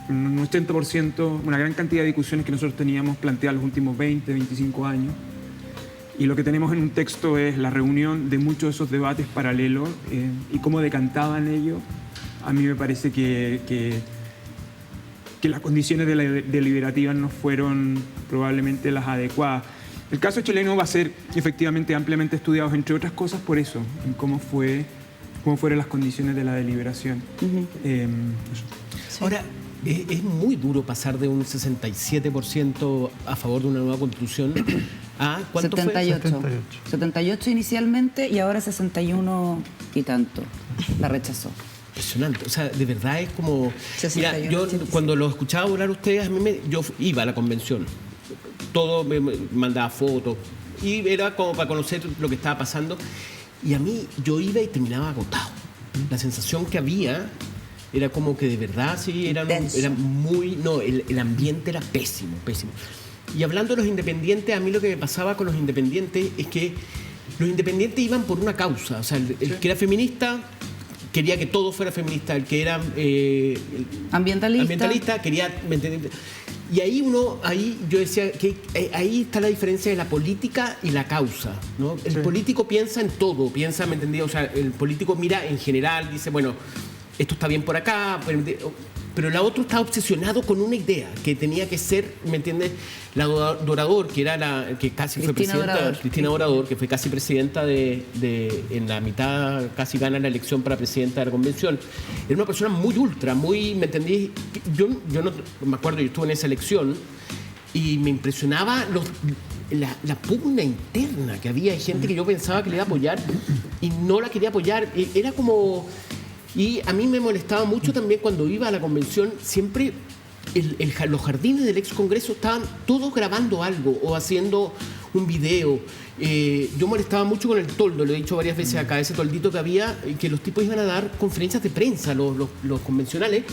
un 80%, una gran cantidad de discusiones que nosotros teníamos planteadas los últimos 20, 25 años. Y lo que tenemos en un texto es la reunión de muchos de esos debates paralelos y cómo decantaban ellos. A mí me parece que las condiciones deliberativas no fueron probablemente las adecuadas. El caso chileno va a ser efectivamente ampliamente estudiado, entre otras cosas, por eso, en cómo fueron las condiciones de la deliberación. Ahora, es muy duro pasar de un 67% a favor de una nueva constitución a ¿cuánto 78. 78 inicialmente y ahora 61 y tanto. La rechazó. Impresionante, o sea, de verdad es como... 61, mira, yo 86. cuando lo escuchaba hablar ustedes, yo iba a la convención, todo me mandaba fotos y era como para conocer lo que estaba pasando, y a mí yo iba y terminaba agotado. La sensación que había era como que de verdad sí, era muy... No, el ambiente era pésimo, pésimo. Y hablando de los independientes, a mí lo que me pasaba con los independientes es que los independientes iban por una causa, o sea, el que era feminista quería que todo fuera feminista, el que era ambientalista quería, ¿me entiendes? Y ahí yo decía que ahí está la diferencia de la política y la causa, ¿no? El político piensa en todo, ¿me entendí? O sea, el político mira en general, dice, bueno, esto está bien por acá, pero el otro está obsesionado con una idea que tenía que ser, ¿me entiendes? La Dorador, que era que casi fue presidenta, Cristina Dorador, que fue casi presidenta en la mitad, casi gana la elección para presidenta de la convención. Era una persona muy ultra, muy, ¿me entendí? Yo no me acuerdo, yo estuve en esa elección y me impresionaba la pugna interna que había. Hay gente que yo pensaba que le iba a apoyar y no la quería apoyar. Era como... Y a mí me molestaba mucho también cuando iba a la convención, siempre los jardines del ex Congreso estaban todos grabando algo o haciendo un video. Yo molestaba mucho con el toldo, lo he dicho varias veces acá, ese toldito que había, que los tipos iban a dar conferencias de prensa, los convencionales,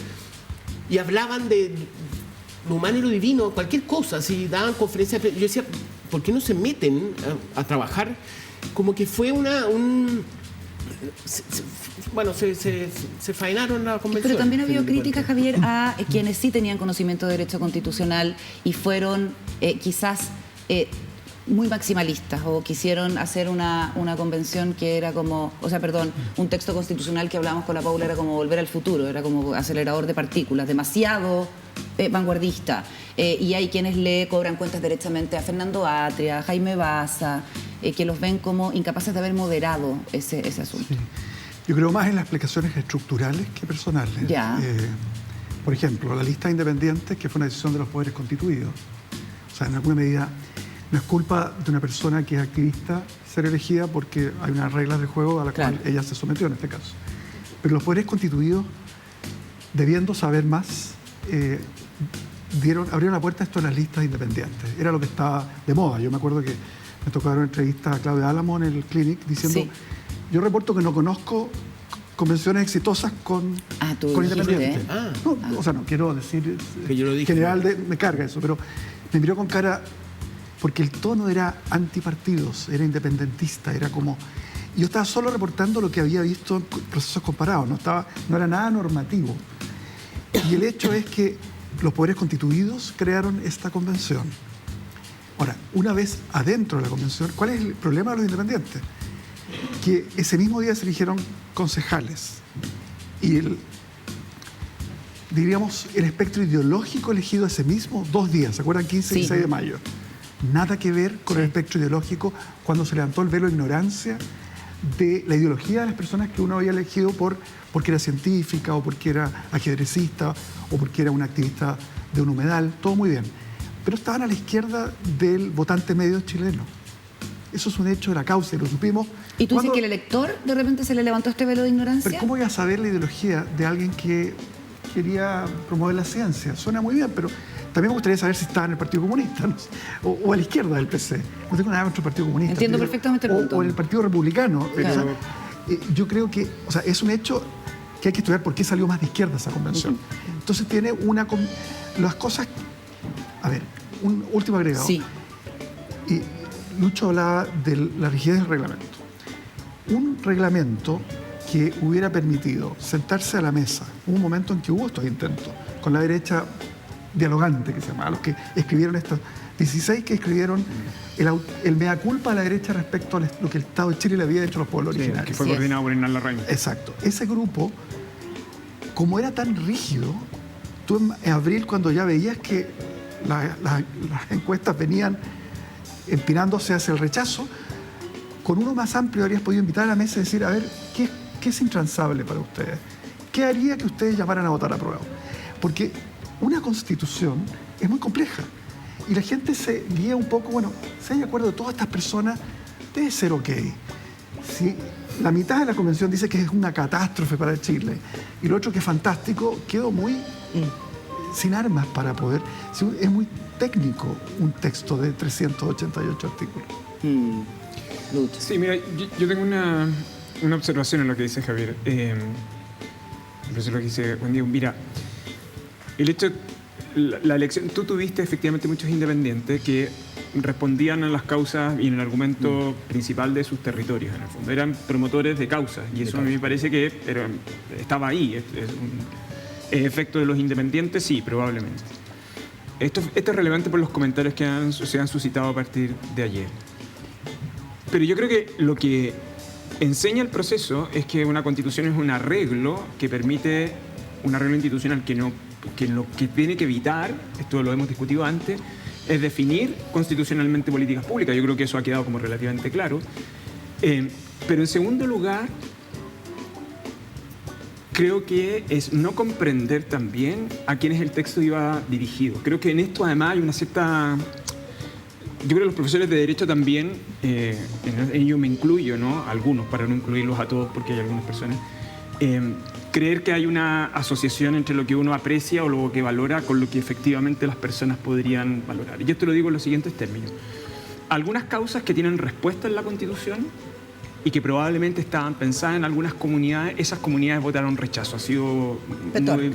y hablaban de lo humano y lo divino, cualquier cosa, si daban conferencias de prensa. Yo decía, ¿por qué no se meten a trabajar? Como que fue se faenaron la convención. Pero también ha habido críticas, Javier, a quienes sí tenían conocimiento de derecho constitucional y fueron quizás muy maximalistas o quisieron hacer una convención que era como, un texto constitucional que hablábamos con la Paula era como volver al futuro, era como acelerador de partículas, demasiado vanguardista. Y hay quienes le cobran cuentas directamente a Fernando Atria, a Jaime Baza, que los ven como incapaces de haber moderado ese asunto. Sí. Yo creo más en las explicaciones estructurales que personales. Ya. Por ejemplo, la lista de independientes, que fue una decisión de los poderes constituidos. O sea, en alguna medida no es culpa de una persona que es activista ser elegida porque hay unas reglas de juego a las cuales ella se sometió en este caso. Pero los poderes constituidos, debiendo saber más, abrieron la puerta a esto de las listas independientes. Era lo que estaba de moda. Yo me acuerdo que me tocaron entrevistas a Claudia Álamo en el Clinic diciendo, yo reporto que no conozco convenciones exitosas con independientes. O sea, no quiero decir que yo lo dije. General me carga eso, pero me miró con cara porque el tono era antipartidos, era independentista, era como... Yo estaba solo reportando lo que había visto en procesos comparados, no era nada normativo. Y el hecho es que los poderes constituidos crearon esta convención. Ahora, una vez adentro de la convención, ¿cuál es el problema de los independientes? que ese mismo día se eligieron concejales y diríamos, el espectro ideológico elegido ese mismo 2 días, ¿se acuerdan? 15 y 16 de mayo. Nada que ver con el espectro ideológico cuando se levantó el velo de ignorancia de la ideología de las personas que uno había elegido porque era científica o porque era ajedrecista o porque era un activista de un humedal, todo muy bien. Pero estaban a la izquierda del votante medio chileno. Eso es un hecho de la causa y lo supimos. ¿Y tú dices que el elector de repente se le levantó este velo de ignorancia? Pero ¿cómo voy a saber la ideología de alguien que quería promover la ciencia? Suena muy bien, pero también me gustaría saber si estaba en el Partido Comunista, ¿no? o a la izquierda del PC. No tengo nada contra el Partido Comunista. Entiendo perfectamente el punto. O en el Partido Republicano. Claro. O sea, yo creo que es un hecho que hay que estudiar por qué salió más de izquierda esa convención. Entonces tiene las cosas... A ver, un último agregado. Sí. Y Lucho hablaba de la rigidez del reglamento. Un reglamento que hubiera permitido sentarse a la mesa, hubo un momento en que hubo estos intentos, con la derecha dialogante, que se llamaba, los que escribieron estos 16 que escribieron el mea culpa a la derecha respecto a lo que el Estado de Chile le había hecho a los pueblos originarios. Que fue coordinado por Hernán Larraín. Exacto. Ese grupo, como era tan rígido, tú en abril, cuando ya veías que las encuestas venían empinándose hacia el rechazo, con uno más amplio habrías podido invitar a la mesa y decir, a ver, ¿qué es intransable para ustedes? ¿Qué haría que ustedes llamaran a votar a prueba? Porque una constitución es muy compleja y la gente se guía un poco, bueno, si hay acuerdo de todas estas personas, debe ser ok. Si la mitad de la convención dice que es una catástrofe para Chile y lo otro que es fantástico, quedó muy sin armas para poder... Es muy técnico un texto de 388 artículos. Sí, mira, yo tengo una observación en lo que dice Javier. Eso es lo que dice Juan Diego. Mira, el hecho, la elección, tú tuviste efectivamente muchos independientes que respondían a las causas y en el argumento principal de sus territorios, en el fondo. Eran promotores de causas y eso a mí me parece que estaba ahí. Es un efecto de los independientes, sí, probablemente. Esto es relevante por los comentarios que se han suscitado a partir de ayer. Pero yo creo que lo que enseña el proceso es que una constitución es un arreglo que permite, un arreglo institucional que lo que tiene que evitar, esto lo hemos discutido antes, es definir constitucionalmente políticas públicas. Yo creo que eso ha quedado como relativamente claro. Pero en segundo lugar, creo que es no comprender también a quiénes el texto iba dirigido. Creo que en esto además hay una cierta... Yo creo que los profesores de Derecho también, en ello me incluyo, ¿no? Algunos, para no incluirlos a todos porque hay algunas personas, creer que hay una asociación entre lo que uno aprecia o lo que valora con lo que efectivamente las personas podrían valorar. Y esto lo digo en los siguientes términos. Algunas causas que tienen respuesta en la Constitución y que probablemente estaban pensadas en algunas comunidades, esas comunidades votaron rechazo. Ha sido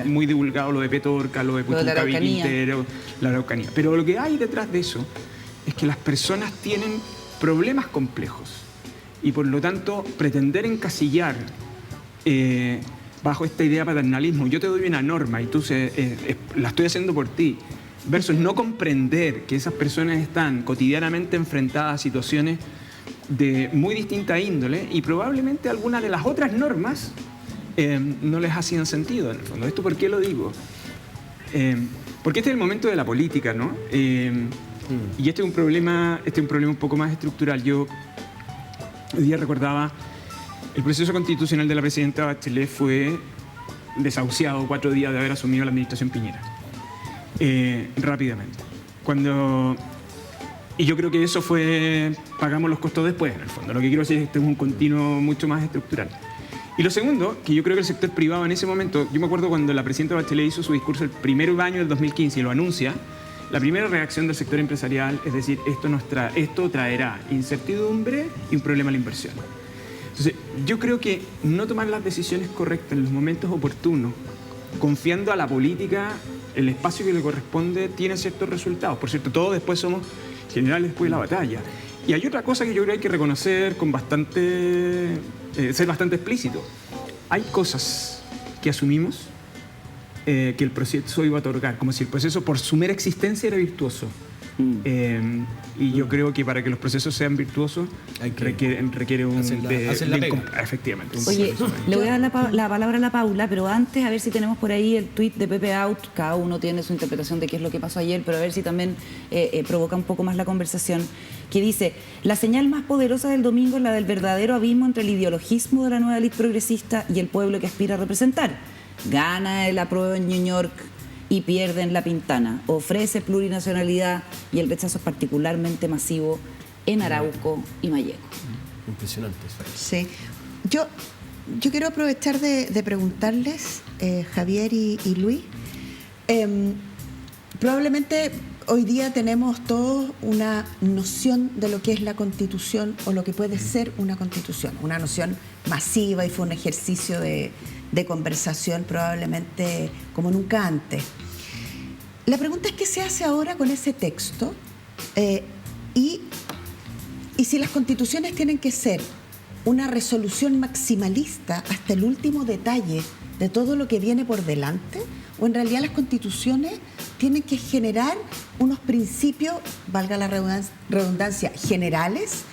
muy divulgado lo de Petorca, lo de Puchuncaví, Quintero, la Araucanía. Pero lo que hay detrás de eso es que las personas tienen problemas complejos y por lo tanto pretender encasillar bajo esta idea de paternalismo, yo te doy una norma y tú la estoy haciendo por ti, versus no comprender que esas personas están cotidianamente enfrentadas a situaciones de muy distinta índole y probablemente algunas de las otras normas no les hacían sentido en el fondo. ¿Esto por qué lo digo? Porque este es el momento de la política, ¿no? Y este es un problema un poco más estructural. Yo hoy día recordaba el proceso constitucional de la presidenta Bachelet fue desahuciado 4 días de haber asumido la administración Piñera. Rápidamente. Y yo creo que eso pagamos los costos después, en el fondo. Lo que quiero decir es que este es un continuo mucho más estructural. Y lo segundo, que yo creo que el sector privado en ese momento, yo me acuerdo cuando la presidenta Bachelet hizo su discurso el primer año del 2015 y lo anuncia, la primera reacción del sector empresarial es decir, esto traerá incertidumbre y un problema a la inversión. Entonces, yo creo que no tomar las decisiones correctas en los momentos oportunos, confiando a la política, el espacio que le corresponde, tiene ciertos resultados. Por cierto, todos después somos generales después de la batalla. Y hay otra cosa que yo creo que hay que reconocer con ser bastante explícito. Hay cosas que asumimos que el proceso iba a otorgar, como si el proceso por su mera existencia era virtuoso. Y yo creo que para que los procesos sean virtuosos Hay que requiere un... hacer la pega. Efectivamente. Oye, le voy a dar la palabra a la Paula, pero antes a ver si tenemos por ahí el tuit de Pepe Out. Cada uno tiene su interpretación de qué es lo que pasó ayer, pero a ver si también provoca un poco más la conversación. Que dice, la señal más poderosa del domingo es la del verdadero abismo entre el ideologismo de la nueva élite progresista y el pueblo que aspira a representar. Gana el apruebo en New York y pierde en La Pintana. Ofrece plurinacionalidad y el rechazo es particularmente masivo en Arauco y Malleco. Impresionante. Sí. Yo quiero aprovechar de preguntarles, Javier y Luis, probablemente hoy día tenemos todos una noción de lo que es la Constitución o lo que puede ser una Constitución, una noción masiva, y fue un ejercicio de conversación probablemente como nunca antes. La pregunta es qué se hace ahora con ese texto y si las constituciones tienen que ser una resolución maximalista hasta el último detalle de todo lo que viene por delante, o en realidad las constituciones tienen que generar unos principios, valga la redundancia, generales,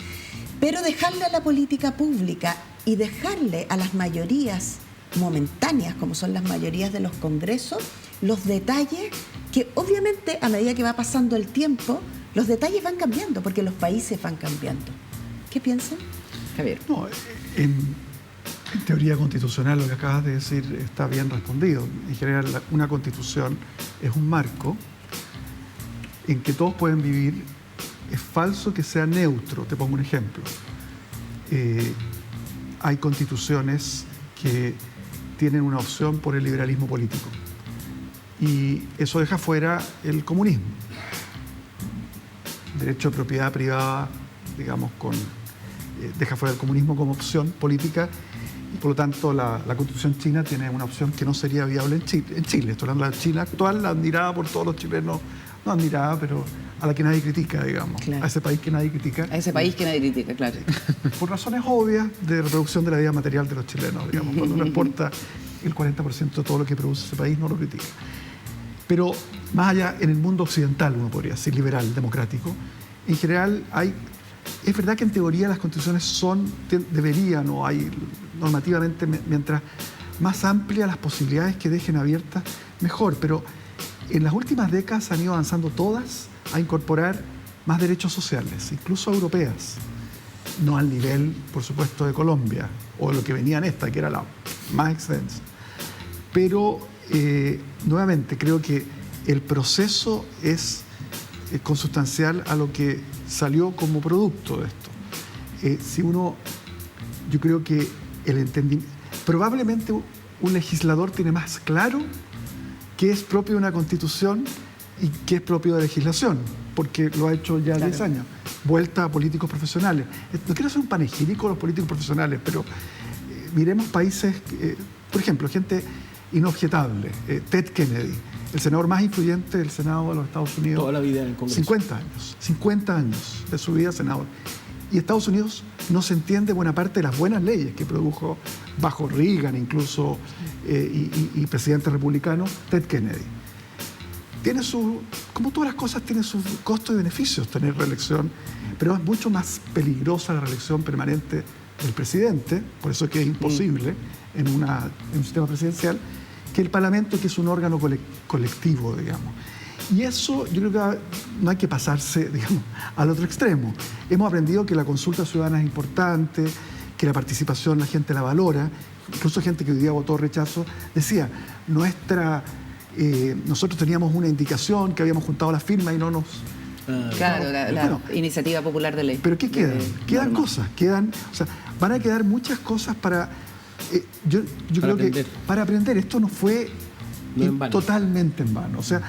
pero dejarle a la política pública y dejarle a las mayorías momentáneas, como son las mayorías de los congresos, los detalles que obviamente a medida que va pasando el tiempo, los detalles van cambiando, porque los países van cambiando. ¿Qué piensan? Javier. No, en teoría constitucional lo que acabas de decir está bien respondido. En general, una constitución es un marco en que todos pueden vivir. Es falso que sea neutro. Te pongo un ejemplo. Hay constituciones que tienen una opción por el liberalismo político. Y eso deja fuera el comunismo. Derecho de propiedad privada, digamos, deja fuera el comunismo como opción política, y por lo tanto la Constitución china tiene una opción que no sería viable en Chile. Estoy hablando de la China actual, la admirada por todos los chilenos, no admirada, pero a la que nadie critica, digamos. Claro. A ese país que nadie critica. A ese país que nadie critica, claro. Por razones obvias de reproducción de la vida material de los chilenos, digamos. Cuando uno exporta el 40% de todo lo que produce ese país, no lo critica. Pero más allá, en el mundo occidental, uno podría decir, liberal, democrático, en general es verdad que en teoría las constituciones deberían, o hay normativamente, mientras más amplias las posibilidades que dejen abiertas, mejor. Pero en las últimas décadas han ido avanzando todas a incorporar más derechos sociales, incluso europeas. No al nivel, por supuesto, de Colombia, o lo que venía en esta, que era la más extensa. Pero, nuevamente, creo que el proceso es consustancial a lo que salió como producto de esto. Yo creo que el entendimiento, probablemente un legislador tiene más claro qué es propio de una constitución y qué es propio de legislación, porque lo ha hecho ya 10 años. Vuelta a políticos profesionales. No quiero hacer un panegírico a los políticos profesionales, pero miremos países, por ejemplo, gente inobjetable. Ted Kennedy, el senador más influyente del Senado de los Estados Unidos. Toda la vida en el Congreso. 50 años de su vida senador. Y Estados Unidos no se entiende buena parte de las buenas leyes que produjo bajo Reagan incluso y presidentes republicanos, Ted Kennedy. Tiene como todas las cosas, tiene sus costos y beneficios tener reelección, pero es mucho más peligrosa la reelección permanente del presidente, por eso es que es imposible en un sistema presidencial, que el Parlamento, que es un órgano colectivo, digamos. Y eso yo creo que no hay que pasarse, digamos, al otro extremo. Hemos aprendido que la consulta ciudadana es importante, que la participación la gente la valora. Incluso gente que hoy día votó rechazo decía, nosotros teníamos una indicación que habíamos juntado las firmas y no nos... Claro, la iniciativa popular de ley. Pero ¿qué quedan? Quedan cosas, van a quedar muchas cosas para... yo creo aprender. Que para aprender, esto no fue totalmente en vano. O sea,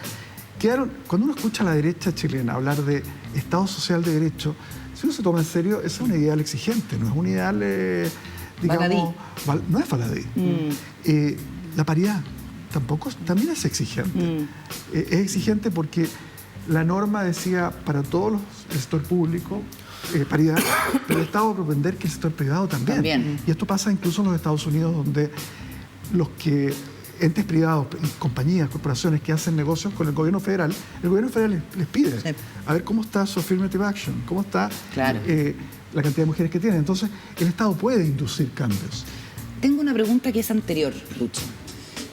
cuando uno escucha a la derecha chilena hablar de Estado social de derecho, si uno se toma en serio, esa es un ideal exigente, no es un ideal, digamos... No es Faladí. La paridad también es exigente. Es exigente porque la norma decía para todos el sector público, paridad, pero el Estado va a propender que el sector privado también. Y esto pasa incluso en los Estados Unidos, donde los que entes privados, compañías, corporaciones que hacen negocios con el gobierno federal, el gobierno federal les pide a ver cómo está su affirmative action, cómo está Claro. la cantidad de mujeres que tienen. Entonces, el Estado puede inducir cambios. Tengo una pregunta que es anterior, Lucho,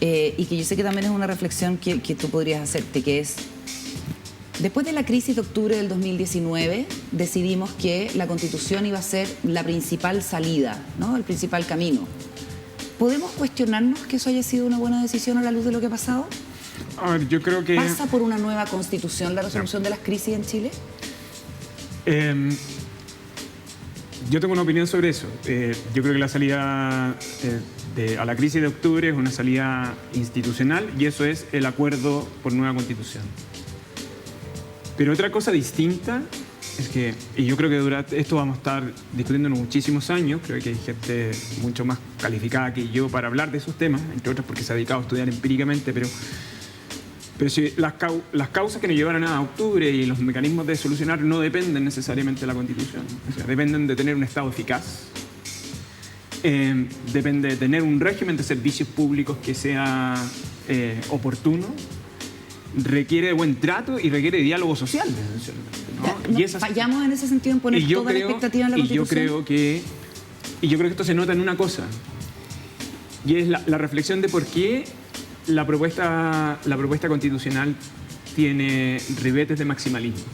y que yo sé que también es una reflexión que tú podrías hacerte, que es, después de la crisis de octubre del 2019, decidimos que la Constitución iba a ser la principal salida, ¿no? El principal camino. ¿Podemos cuestionarnos que eso haya sido una buena decisión a la luz de lo que ha pasado? A ver, yo creo que... ¿Pasa por una nueva Constitución la resolución de las crisis en Chile? Yo tengo una opinión sobre eso. Yo creo que la salida a la crisis de octubre es una salida institucional y eso es el acuerdo por nueva constitución. Pero otra cosa distinta es que, y yo creo que durante esto vamos a estar discutiéndolo muchísimos años, creo que hay gente mucho más calificada que yo para hablar de esos temas, entre otras porque se ha dedicado a estudiar empíricamente, pero si las causas que nos llevaron a octubre y los mecanismos de solucionar no dependen necesariamente de la Constitución. O sea, dependen de tener un Estado eficaz, depende de tener un régimen de servicios públicos que sea oportuno, requiere de buen trato y requiere de diálogo social, ¿no? ¿No fallamos en ese sentido en poner toda la expectativa en la Constitución? Y yo creo que esto se nota en una cosa, y es la reflexión de por qué la propuesta constitucional tiene ribetes de maximalismo.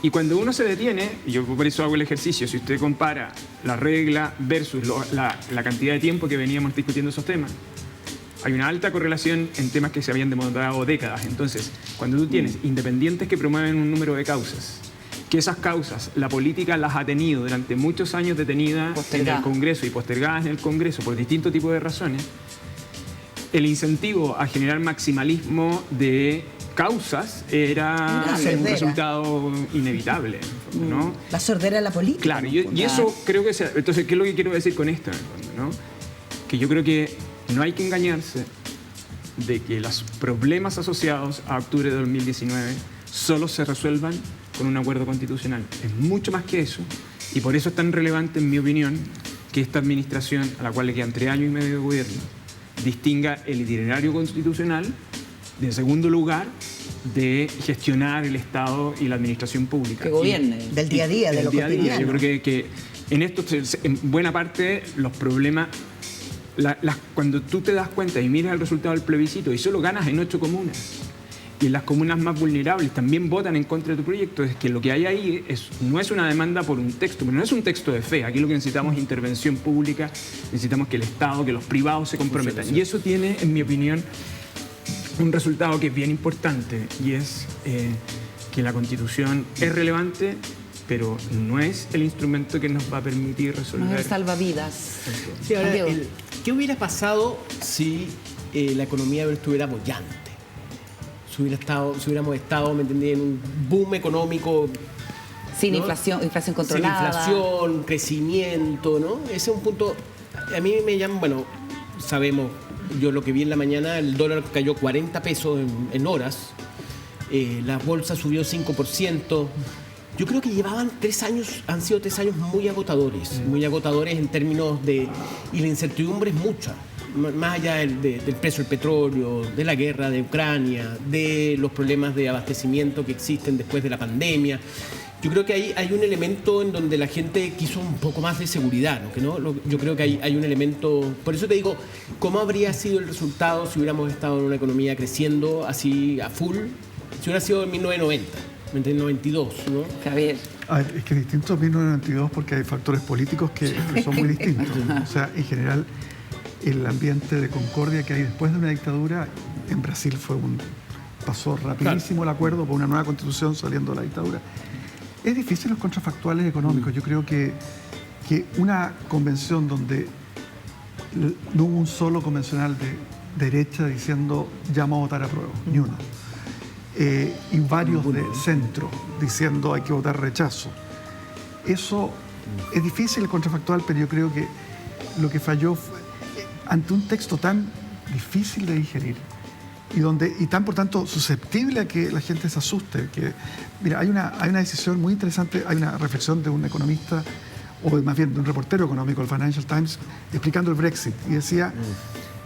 Y cuando uno se detiene, y yo por eso hago el ejercicio, si usted compara la regla versus la cantidad de tiempo que veníamos discutiendo esos temas, hay una alta correlación en temas que se habían demorado décadas. Entonces, cuando tú tienes independientes que promueven un número de causas, que esas causas, la política las ha tenido durante muchos años detenidas en el Congreso y postergadas en el Congreso por distintos tipos de razones, el incentivo a generar maximalismo de causas era un resultado inevitable, ¿no? La sordera de la política. Claro, y eso creo que... Entonces, ¿qué es lo que quiero decir con esto, en el fondo, no? Que yo creo que no hay que engañarse de que los problemas asociados a octubre de 2019 solo se resuelvan con un acuerdo constitucional. Es mucho más que eso, y por eso es tan relevante, en mi opinión, que esta administración, a la cual le quedan 3 años y medio de gobierno, distinga el itinerario constitucional, de, en segundo lugar, de gestionar el Estado y la administración pública. Que gobierne. Del día a día, de lo cotidiano. Yo creo que en esto, en buena parte, los problemas... cuando tú te das cuenta y miras el resultado del plebiscito y solo ganas en 8 comunas, y en las comunas más vulnerables también votan en contra de tu proyecto, es que lo que hay ahí no es una demanda por un texto, pero no es un texto de fe. Aquí lo que necesitamos es intervención pública, necesitamos que el Estado, que los privados se comprometan. Y eso tiene, en mi opinión, un resultado que es bien importante, y es que la Constitución es relevante, pero no es el instrumento que nos va a permitir resolver. No es el salvavidas. Sí, ahora, Diego. ¿qué hubiera pasado si la economía estuviera bollante? Si hubiéramos estado, ¿me entendí?, en un boom económico. Sin ¿no? inflación controlada. Sin inflación, crecimiento, ¿no? Ese es un punto. A mí me llama, bueno, sabemos, yo lo que vi en la mañana, el dólar cayó 40 pesos en horas, la bolsa subió 5%. Yo creo que llevaban 3 años, han sido 3 años muy agotadores en términos de... Y la incertidumbre es mucha, más allá del precio del petróleo, de la guerra de Ucrania, de los problemas de abastecimiento que existen después de la pandemia. Yo creo que hay un elemento en donde la gente quiso un poco más de seguridad, ¿no? Yo creo que hay un elemento... Por eso te digo, ¿cómo habría sido el resultado si hubiéramos estado en una economía creciendo así a full? Si hubiera sido en 1990. En 92, ¿no? Javier. A ver, es que es distinto a 1992 porque hay factores políticos que son muy distintos. O sea, en general, el ambiente de concordia que hay después de una dictadura, en Brasil pasó rapidísimo el acuerdo por una nueva constitución saliendo de la dictadura. Es difícil los contrafactuales económicos. Yo creo que una convención donde no hubo un solo convencional de derecha diciendo llamo a votar a prueba, ni uno. Y varios de centro diciendo hay que votar rechazo. Eso es difícil el contrafactual, pero yo creo que lo que falló fue, ante un texto tan difícil de digerir y tan, por tanto, susceptible a que la gente se asuste. Mira, hay una decisión muy interesante, hay una reflexión de un economista o más bien de un reportero económico del Financial Times, explicando el Brexit. Y decía,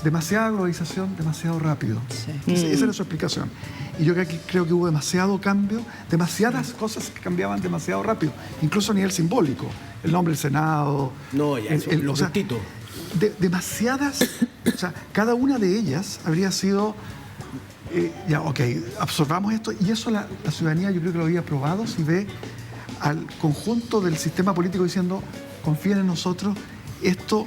demasiada globalización, demasiado rápido. Esa era su explicación. Y yo creo que hubo demasiado cambio, demasiadas cosas que cambiaban demasiado rápido, incluso a nivel simbólico. El nombre del Senado. No, ya, o sea, demasiadas, o sea, cada una de ellas habría sido, ya, ok, absorbamos esto, y eso la ciudadanía yo creo que lo había probado si ve al conjunto del sistema político diciendo, confíen en nosotros, esto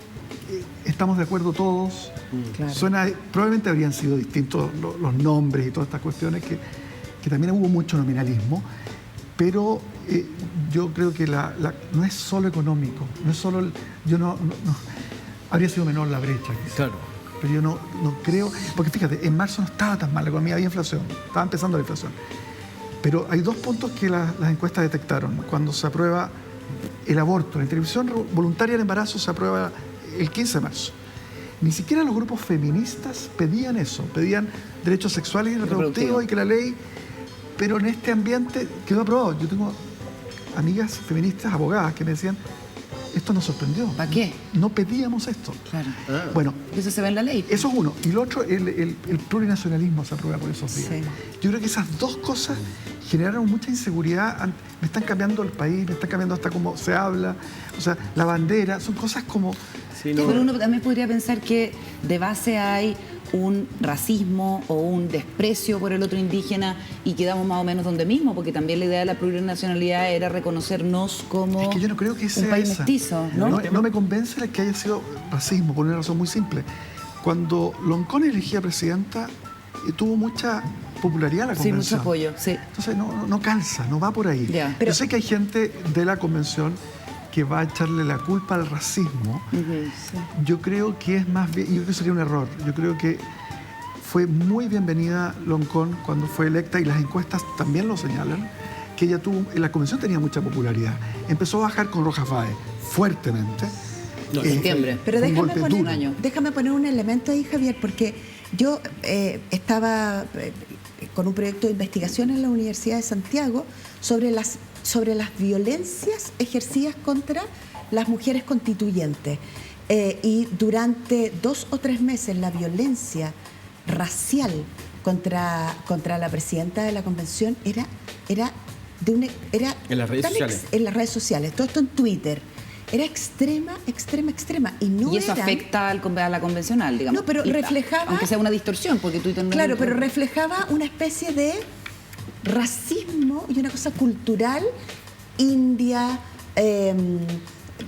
estamos de acuerdo todos. Claro. Probablemente habrían sido distintos los nombres y todas estas cuestiones, que también hubo mucho nominalismo, pero yo creo que no es solo económico, no es solo, habría sido menor la brecha quizás. Claro. Pero yo no creo, porque fíjate, en marzo no estaba tan mal la economía, había inflación, estaba empezando la inflación. Pero hay dos puntos que las encuestas detectaron. Cuando se aprueba el aborto, la interrupción voluntaria del embarazo se aprueba el 15 de marzo. Ni siquiera los grupos feministas pedían eso, pedían derechos sexuales y reproductivos y que la ley, pero en este ambiente quedó aprobado. Yo tengo amigas feministas, abogadas, que me decían, esto nos sorprendió. ¿Para qué? No pedíamos esto. Claro. Bueno, eso se ve en la ley. Eso es uno. Y lo otro, el plurinacionalismo se aprueba por esos días. Sí. Yo creo que esas dos cosas generaron mucha inseguridad. Me están cambiando el país, me están cambiando hasta cómo se habla. O sea, la bandera, son cosas como... Sí, no. Pero uno también podría pensar que de base hay un racismo o un desprecio por el otro indígena y quedamos más o menos donde mismo, porque también la idea de la plurinacionalidad era reconocernos como es que yo no creo que sea un país mestizo, ¿no? No me convence que haya sido racismo, por una razón muy simple. Cuando Loncón elegía presidenta, tuvo mucha popularidad la convención. Sí, mucho apoyo, sí. Entonces no calza, no va por ahí. Yeah. Yo sé que hay gente de la convención que va a echarle la culpa al racismo. Sí. Yo creo que es más bien, yo creo que sería un error. Yo creo que fue muy bienvenida Loncón cuando fue electa, y las encuestas también lo señalan, que ella la convención tenía mucha popularidad. Empezó a bajar con Rojas Báez fuertemente. En septiembre. Pero déjame poner un elemento ahí, Javier, porque yo estaba con un proyecto de investigación en la Universidad de Santiago sobre las violencias ejercidas contra las mujeres constituyentes. Y durante 2 o 3 meses la violencia racial contra la presidenta de la convención era en las redes sociales. En las redes sociales, todo esto en Twitter. Era extrema. Y eso afecta a la convencional, digamos. No, pero reflejaba... Aunque sea una distorsión, porque Twitter no... Claro, pero reflejaba una especie de racismo y una cosa cultural india,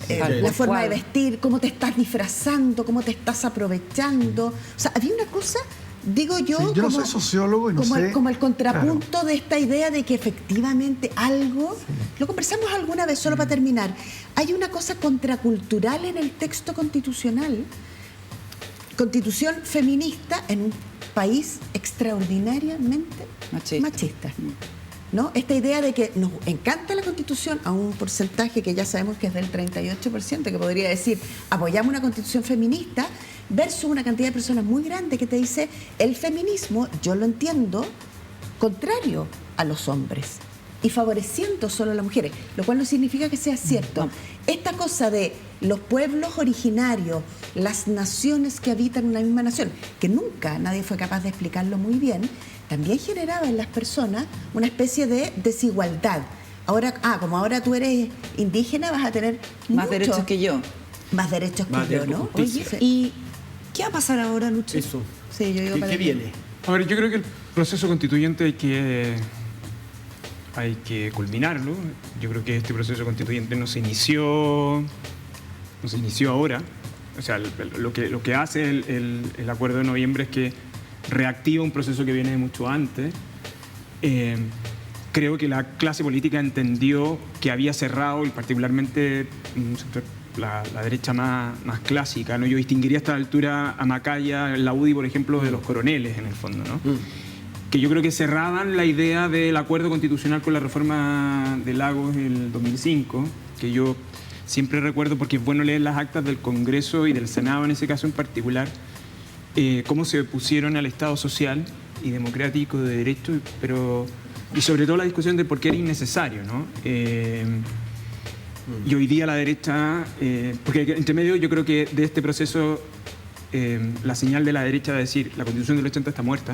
la forma de vestir, cómo te estás disfrazando, cómo te estás aprovechando. O sea, había una cosa, digo yo, sí, yo no soy sociólogo y no sé... como el contrapunto de esta idea de que efectivamente algo... Lo conversamos alguna vez, solo para terminar. Hay una cosa contracultural en el texto constitucional. Constitución feminista en un país extraordinariamente machista. ¿No? Esta idea de que nos encanta la Constitución a un porcentaje que ya sabemos que es del 38%, que podría decir apoyamos una Constitución feminista, versus una cantidad de personas muy grande que te dice el feminismo, yo lo entiendo, contrario a los hombres y favoreciendo solo a las mujeres, lo cual no significa que sea cierto. No. Esta cosa de los pueblos originarios, las naciones que habitan una misma nación, que nunca nadie fue capaz de explicarlo muy bien, también generaba en las personas una especie de desigualdad. Ahora, como ahora tú eres indígena, vas a tener más derechos que yo. Más derechos que yo, ¿no? Oye, ¿y qué va a pasar ahora, Lucho? Eso. Sí, yo digo ¿Qué viene? Ahora, yo creo que el proceso constituyente hay que culminarlo. Yo creo que este proceso constituyente no se inició ahora. O sea, lo que hace el acuerdo de noviembre es que reactiva un proceso que viene de mucho antes. Creo que la clase política entendió que había cerrado, y particularmente la derecha más clásica, ¿no? Yo distinguiría a esta altura a Macaya, la UDI, por ejemplo, de los coroneles, en el fondo, ¿no? Que yo creo que cerraban la idea del acuerdo constitucional con la reforma de Lagos en el 2005, que yo siempre recuerdo, porque es bueno leer las actas del Congreso y del Senado en ese caso en particular, cómo se opusieron al Estado social y democrático de derecho, y sobre todo la discusión de por qué era innecesario, ¿no? Y hoy día la derecha, porque entre medio yo creo que de este proceso la señal de la derecha de decir la Constitución del 80 está muerta,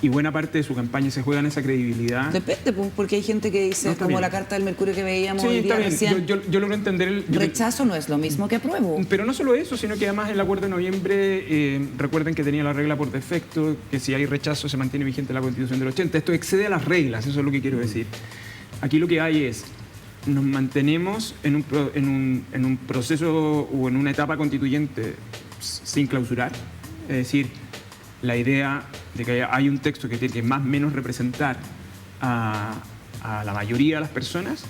y buena parte de su campaña se juega en esa credibilidad. Depende, pues, porque hay gente que dice, No, está como bien. la carta del Mercurio que veíamos Sí, hoy está día bien. recién. Yo logro entender Rechazo no es lo mismo que apruebo. Pero no solo eso, sino que además el acuerdo de noviembre, recuerden que tenía la regla por defecto, que si hay rechazo se mantiene vigente la Constitución del 80. Esto excede a las reglas, eso es lo que quiero decir. Aquí lo que hay es, nos mantenemos en un proceso o en una etapa constituyente sin clausurar, es decir, la idea de que hay un texto que tiene que más o menos representar a la mayoría de las personas.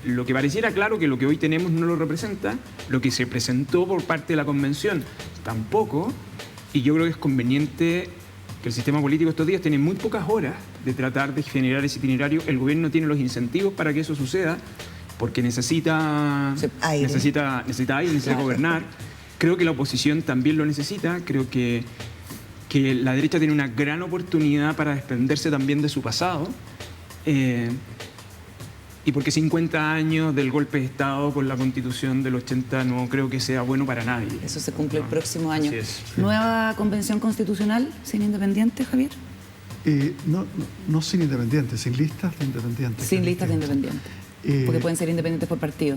Lo que pareciera claro que lo que hoy tenemos no lo representa, lo que se presentó por parte de la Convención tampoco, y yo creo que es conveniente que el sistema político estos días tiene muy pocas horas de tratar de generar ese itinerario. El gobierno tiene los incentivos para que eso suceda, porque necesita aire. necesita aire, necesita gobernar. Creo que la oposición también lo necesita, creo que la derecha tiene una gran oportunidad para desprenderse también de su pasado, y porque 50 años del golpe de Estado con la Constitución del 80 no creo que sea bueno para nadie. Eso se cumple el próximo año. Así es. ¿Nueva convención constitucional sin independientes, Javier? No sin independientes, sin listas de independientes. Sin listas de independientes. Porque pueden ser independientes por partido,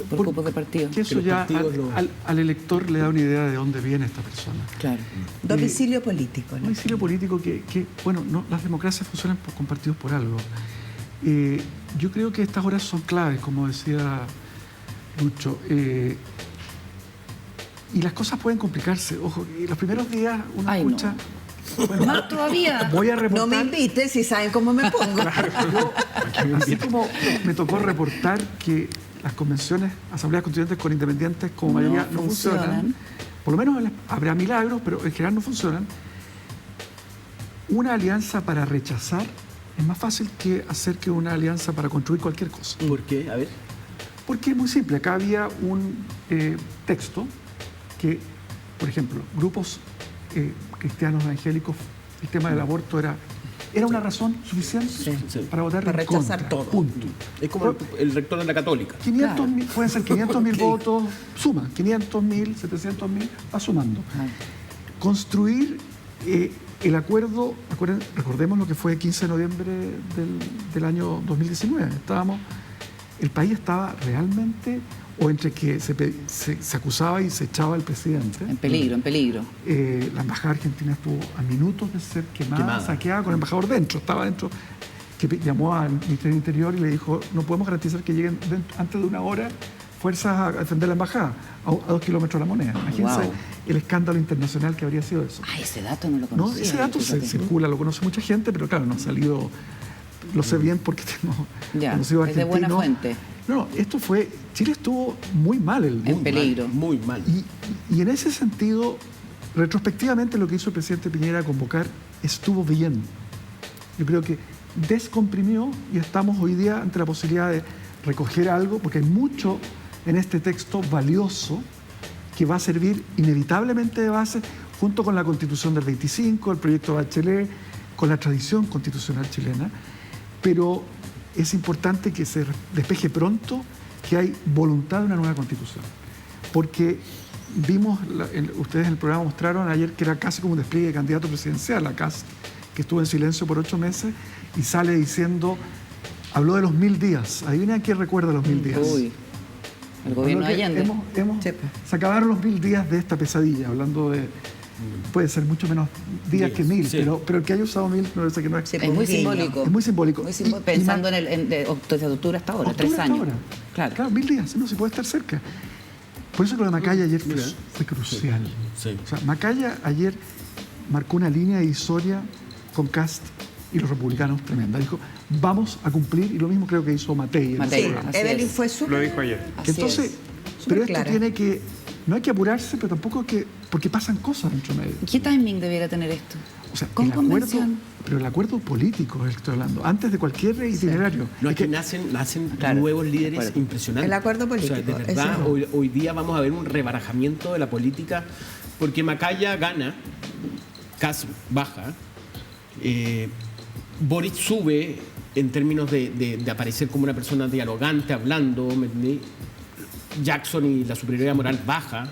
por grupos de partido. Que eso ya al elector le da una idea de dónde viene esta persona. Claro. Domicilio político, Un ¿no? domicilio político que bueno, no, las democracias funcionan con partidos por algo. Yo creo que estas horas son claves, como decía Lucho. Y las cosas pueden complicarse. Ojo, los primeros días uno Ay, escucha... no. Bueno, Más todavía. voy a No reportar... me invites si saben cómo me pongo. Así como me tocó reportar que las convenciones, asambleas constituyentes con independientes como No mayoría no funcionan. funcionan, por lo menos habrá milagros, pero en general no funcionan. Una alianza para rechazar es más fácil que hacer que una alianza para construir cualquier cosa. ¿Por qué? A ver. Porque es muy simple. Acá había un texto que, por ejemplo, grupos cristianos evangélicos, el tema del aborto era una razón suficiente para votar Para en rechazar contra. todo. Punto. Es como el rector de la Católica. 500.000, pueden ser 500.000 votos, suma, 500.000, 700.000, va sumando. Construir el acuerdo, recordemos lo que fue el 15 de noviembre del año 2019. El país estaba realmente, o entre que se acusaba y se echaba al presidente. En peligro, en peligro. La embajada argentina estuvo a minutos de ser quemada, saqueada, con el embajador dentro, estaba dentro, que llamó al Ministerio del Interior y le dijo, no podemos garantizar que lleguen antes de una hora fuerzas a defender la embajada, a 2 kilómetros de la moneda. Imagínense Wow. el escándalo internacional que habría sido eso. Ay, ese dato no lo No, conocía. ese dato se fíjate. circula, lo conoce mucha gente, pero claro, no ha salido, lo sé bien porque tengo Ya, conocidos es de buena argentinos. fuente. No, esto fue, Chile estuvo muy mal En peligro. Muy mal. y en ese sentido, retrospectivamente lo que hizo el presidente Piñera convocar estuvo bien. Yo creo que descomprimió y estamos hoy día ante la posibilidad de recoger algo, porque hay mucho en este texto valioso que va a servir inevitablemente de base junto con la Constitución del 25, el proyecto Bachelet, con la tradición constitucional chilena, pero es importante que se despeje pronto que hay voluntad de una nueva Constitución, porque vimos, ustedes en el programa mostraron ayer que era casi como un despliegue de candidato presidencial, a Kast, que estuvo en silencio por 8 meses y sale diciendo, habló de los 1000 días. Adivinen quién recuerda los 1000 días. Uy, el gobierno de Allende. Se acabaron los 1000 días de esta pesadilla, hablando de, puede ser mucho menos días que 1000, sí. pero el que haya usado 1000 me parece que no es. Es muy simbólico. Es muy simbólico. Muy simbólico, Y pensando desde octubre hasta ahora, 3 años. Claro, 1000 días, no se puede estar cerca. Por eso lo de Macaya ayer fue crucial. Sí. O sea, Macaya ayer marcó una línea divisoria con Kast y los republicanos tremenda. Dijo, vamos a cumplir, y lo mismo creo que hizo Matei. Matei. Sí, Así Evelyn es. fue Lo súper... dijo ayer. Así Entonces, es. pero esto clara. tiene que, no hay que apurarse, pero tampoco que, porque pasan cosas dentro medio. ¿Qué timing debiera tener esto? O sea, ¿Con el acuerdo, convención? pero el acuerdo político es el que estoy hablando, antes de cualquier itinerario. No, Es es que nacen Claro, nuevos de líderes acuerdo. impresionantes. El acuerdo político, O sea, de verdad, eso. hoy día vamos a ver un rebarajamiento de la política, porque Macaya gana, Kast baja, Boric sube en términos de aparecer como una persona dialogante, hablando, ¿me entendés? Jackson y la superioridad moral baja.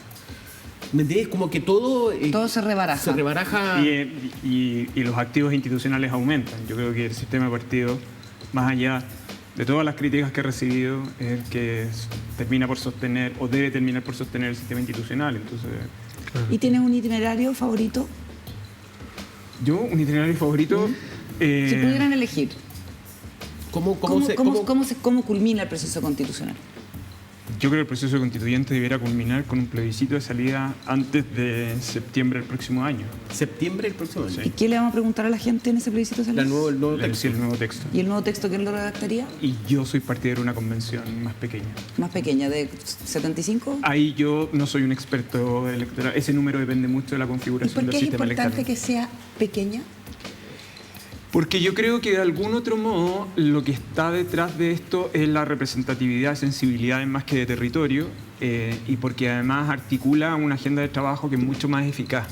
¿Me entiendes? Como que todo se rebaraja. Se rebaraja. Y los activos institucionales aumentan. Yo creo que el sistema de partidos, más allá de todas las críticas que he recibido, es el que termina por sostener o debe terminar por sostener el sistema institucional. Entonces, ¿Y tienes un itinerario favorito? yo, un itinerario favorito. Si pudieran elegir, ¿Cómo ¿cómo culmina el proceso constitucional? Yo creo que el proceso constituyente debiera culminar con un plebiscito de salida antes de septiembre del próximo año. ¿Septiembre del próximo año? ¿Y qué le vamos a preguntar a la gente en ese plebiscito de salida? El nuevo texto. Sí, el nuevo texto. ¿Y el nuevo texto quién lo redactaría? Y yo soy partidario de una convención más pequeña. Más pequeña, de 75. Ahí yo no soy un experto electoral. Ese número depende mucho de la ¿Y configuración por del qué es sistema importante electoral. que sea pequeña? Porque yo creo que de algún otro modo lo que está detrás de esto es la representatividad, sensibilidad más que de territorio, y porque además articula una agenda de trabajo que es mucho más eficaz.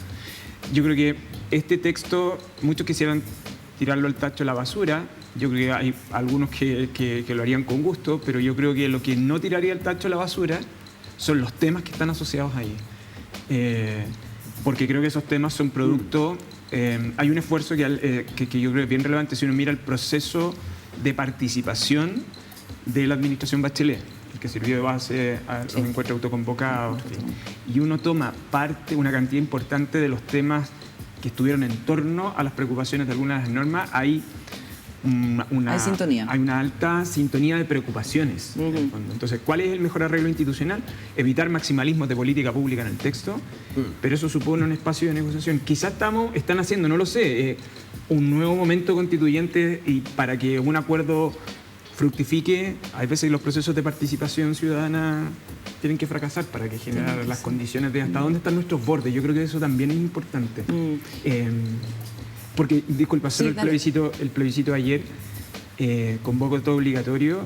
Yo creo que este texto, muchos quisieran tirarlo al tacho de la basura. Yo creo que hay algunos que lo harían con gusto, pero yo creo que lo que no tiraría al tacho de la basura son los temas que están asociados ahí. Porque creo que esos temas son producto... hay un esfuerzo que yo creo que es bien relevante si uno mira el proceso de participación de la administración Bachelet, el que sirvió de base a los encuentros autoconvocados. Y uno toma parte, una cantidad importante de los temas que estuvieron en torno a las preocupaciones de algunas de las normas. Hay sintonía. Hay una alta sintonía de preocupaciones, en el fondo. Entonces, ¿cuál es el mejor arreglo institucional? Evitar maximalismos de política pública en el texto, pero eso supone un espacio de negociación. Quizás están haciendo, no lo sé, un nuevo momento constituyente, y para que un acuerdo fructifique, hay veces los procesos de participación ciudadana tienen que fracasar para que generar las condiciones de hasta dónde están nuestros bordes. Yo creo que eso también es importante. Porque, disculpa, solo el plebiscito de ayer, con voto obligatorio,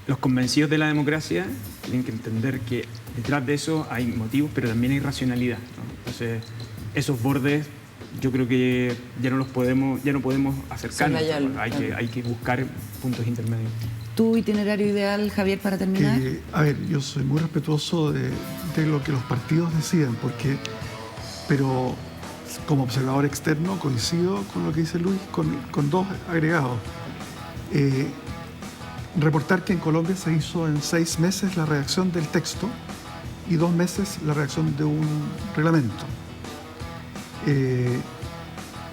los convencidos de la democracia tienen que entender que detrás de eso hay motivos, pero también hay racionalidad, ¿no? Entonces, esos bordes yo creo que ya no podemos acercarnos. Hay que buscar puntos intermedios. ¿Tu itinerario ideal, Javier, para terminar? A ver, yo soy muy respetuoso de lo que los partidos deciden, pero como observador externo coincido con lo que dice Luis, con dos agregados. Reportar que en Colombia se hizo en 6 meses la redacción del texto y 2 meses la redacción de un reglamento.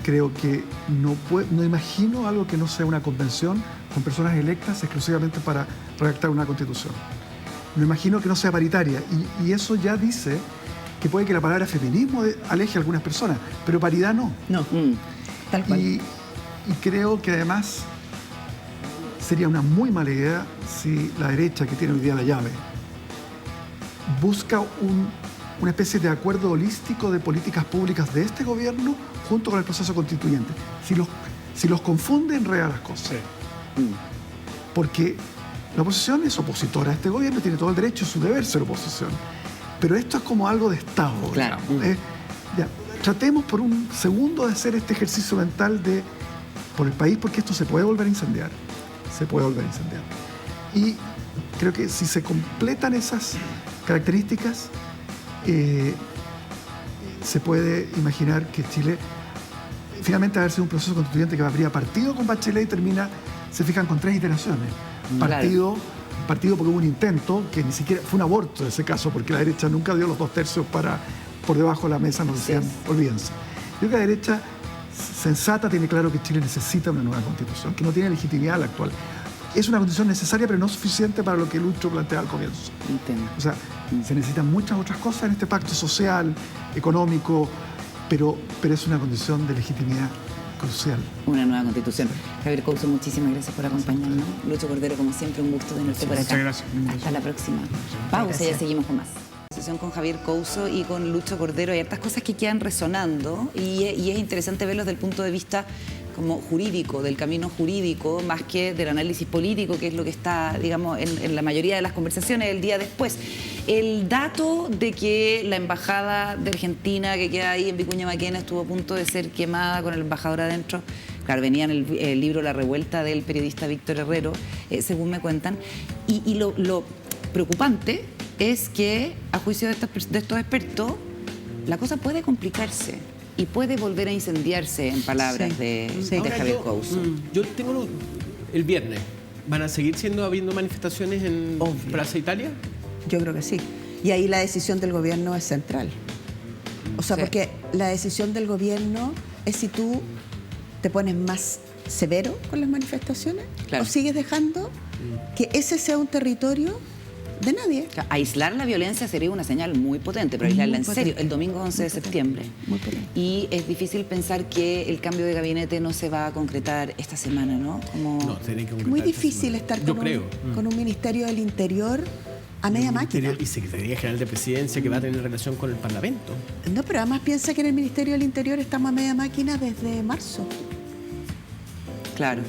Creo que no imagino algo que no sea una convención con personas electas exclusivamente para redactar una constitución. No imagino que no sea paritaria, y eso ya dice que puede que la palabra feminismo aleje a algunas personas, pero paridad no. No, tal cual. Y creo que además sería una muy mala idea si la derecha, que tiene hoy día la llave, busca una especie de acuerdo holístico de políticas públicas de este gobierno junto con el proceso constituyente. Si los confunde, enreda las cosas. Sí. Porque la oposición es opositora a este gobierno, tiene todo el derecho y su deber ser oposición. Pero esto es como algo de Estado. Claro. Ya, tratemos por un segundo de hacer este ejercicio mental por el país, porque esto se puede volver a incendiar. Se puede volver a incendiar. Y creo que si se completan esas características, se puede imaginar que Chile finalmente va a haber sido un proceso constituyente que habría partido con Bachelet y termina, se fijan, con 3 iteraciones. Partido porque hubo un intento que ni siquiera fue un aborto en ese caso, porque la derecha nunca dio los 2/3 por debajo de la mesa, nos decían, olvídense. Yo creo que la derecha sensata tiene claro que Chile necesita una nueva constitución, que no tiene legitimidad la actual. Es una constitución necesaria, pero no suficiente para lo que Lucho planteaba al comienzo. Entiendo. O sea, se necesitan muchas otras cosas en este pacto social, económico, pero es una condición de legitimidad crucial. Una nueva constitución. Javier Couso, muchísimas gracias por acompañarnos. Lucho Cordero, como siempre, un gusto tenerte por acá. Muchas gracias. Hasta la próxima. Pausa y ya seguimos con más. Sesión con Javier Couso y con Lucho Cordero. Hay hartas cosas que quedan resonando y es interesante verlos desde el punto de vista como jurídico, del camino jurídico, más que del análisis político, que es lo que está, digamos, en la mayoría de las conversaciones el día después. El dato de que la embajada de Argentina que queda ahí en Vicuña Maquena estuvo a punto de ser quemada con el embajador adentro, claro, venía en el libro La Revuelta del periodista Víctor Herrero, según me cuentan. Y lo preocupante es que, a juicio de estos expertos, la cosa puede complicarse y puede volver a incendiarse, en palabras de Ahora Javier Couso. Yo tengo el viernes. ¿Van a seguir habiendo manifestaciones en Obvio. Plaza Italia? Yo creo que sí. Y ahí la decisión del gobierno es central. O sea, Sí. porque la decisión del gobierno es si tú te pones más severo con las manifestaciones Claro. o sigues dejando que ese sea un territorio de nadie. O sea, aislar la violencia sería una señal muy potente, pero aislarla en Muy serio, potente. el domingo 11 de septiembre. Muy potente. Y es difícil pensar que el cambio de gabinete no se va a concretar esta semana, ¿no? Como... No, tiene que concretar Muy esta difícil semana. estar Yo con creo. con un Ministerio del Interior a media máquina. Y Secretaría General de Presidencia que va a tener relación con el Parlamento. No, pero además piensa que en el Ministerio del Interior estamos a media máquina desde marzo. Claro.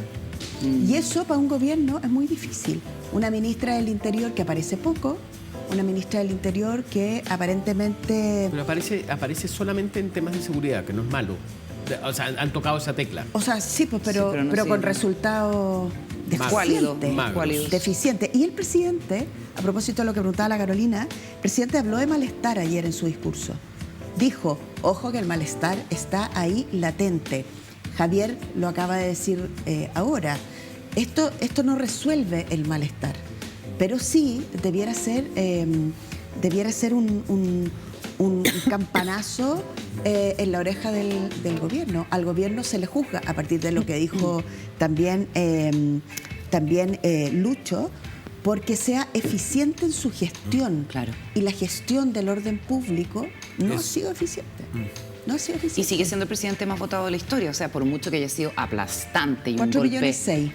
Y eso para un gobierno es muy difícil. Una ministra del Interior que aparece poco, una ministra del Interior que aparentemente... Pero aparece solamente en temas de seguridad, que no es malo. O sea, han tocado esa tecla. O sea, sí, pues, Sí, pero no pero con sirve. resultados Escuálido, deficientes. escuálido. Deficiente. Y el presidente, a propósito de lo que preguntaba la Carolina, el presidente habló de malestar ayer en su discurso. Dijo, ojo que el malestar está ahí latente. Javier lo acaba de decir ahora. Esto no resuelve el malestar, pero sí debiera ser un campanazo en la oreja del gobierno. Al gobierno se le juzga a partir de lo que dijo también Lucho, porque sea eficiente en su gestión. Claro. Y la gestión del orden público no ha sido eficiente. No ha sido eficiente. Y sigue siendo el presidente más votado de la historia, o sea, por mucho que haya sido aplastante y 4 un millones golpe... 6.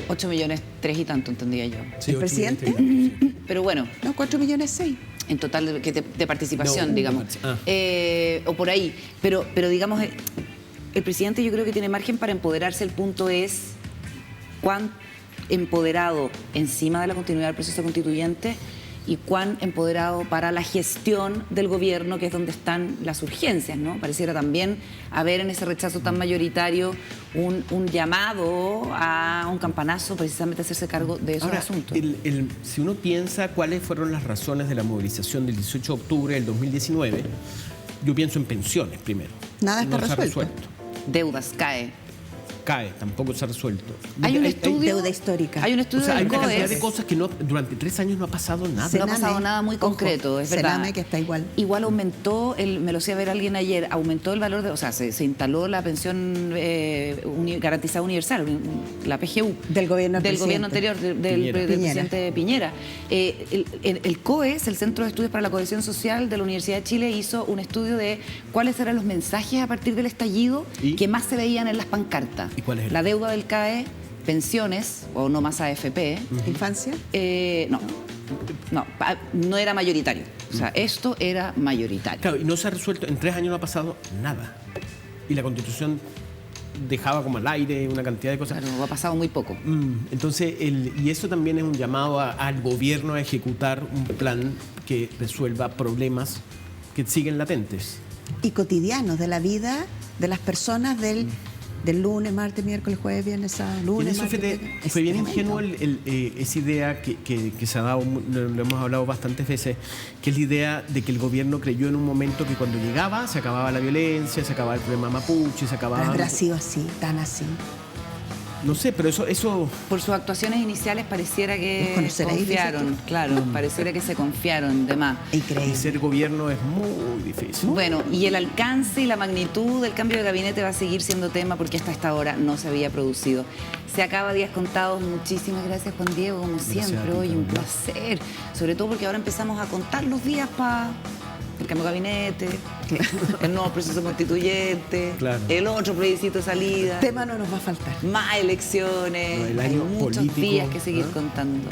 8 millones 3 y tanto, entendía yo. ¿El presidente? Pero bueno, No, 4 millones 6. en total de participación, No, digamos. ah. O por ahí. Pero digamos, el presidente yo creo que tiene margen para empoderarse. El punto es cuán empoderado encima de la continuidad del proceso constituyente y cuán empoderado para la gestión del gobierno, que es donde están las urgencias, ¿no? Pareciera también haber en ese rechazo tan mayoritario un llamado a un campanazo, precisamente a hacerse cargo de esos Ahora, asuntos. si uno piensa cuáles fueron las razones de la movilización del 18 de octubre del 2019, yo pienso en pensiones primero. Nada está No se ha resuelto. Deudas, Cae, tampoco se ha resuelto. Hay un estudio... deuda histórica. Hay un O estudio sea, hay del una cantidad COES. de cosas que durante 3 años no ha pasado nada. No ha pasado nada muy concreto, es verdad. Sename, que está igual. Igual aumentó, me lo hacía ver alguien ayer, aumentó el valor o sea, se instaló la pensión garantizada universal, la PGU. Del gobierno del gobierno presidente. anterior, del Piñera. presidente Piñera. El COES, el Centro de Estudios para la Cohesión Social de la Universidad de Chile, hizo un estudio de cuáles eran los mensajes a partir del estallido ¿Y? que más se veían en las pancartas. ¿Y cuál es el? La deuda del CAE, pensiones, o no más AFP, ¿Infancia? no era mayoritario. O sea, esto era mayoritario. Claro, y no se ha resuelto, en 3 años no ha pasado nada. Y la Constitución dejaba como al aire una cantidad de cosas. Claro, ha pasado muy poco. Entonces, y eso también es un llamado al gobierno a ejecutar un plan que resuelva problemas que siguen latentes. Y cotidianos de la vida de las personas del lunes, martes, miércoles, jueves, viernes, sábado, Y en lunes, eso martes, fue miércoles. bien Es ingenuo tremendo. esa idea que se ha dado, lo hemos hablado bastantes veces, que es la idea de que el gobierno creyó en un momento que cuando llegaba se acababa la violencia, se acababa el problema mapuche, se acababa... Habrá sido así, tan así. No sé, pero eso Por sus actuaciones iniciales pareciera ¿Los que conoceréis, confiaron, dices tú? claro, pareciera que se confiaron de más. y Increíble. ser gobierno es muy difícil. Bueno, y el alcance y la magnitud del cambio de gabinete va a seguir siendo tema porque hasta esta hora no se había producido. Se acaba Días Contados. Muchísimas gracias, Juan Diego, como siempre. a ti, Hoy un Carolina. placer. Sobre todo porque ahora empezamos a contar los días para el cambio de gabinete, el nuevo proceso constituyente, Claro. el otro plebiscito de salida. Tema no nos va a faltar. Más elecciones, No, el hay año muchos político, días que seguir ¿ah? contando.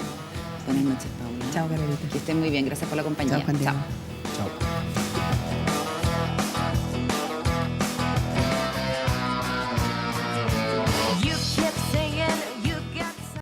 Buenas noches, Paula. Chao, Carolita. Que estén muy bien, gracias por la compañía. Chao, Juan Diego. Chao. Chao.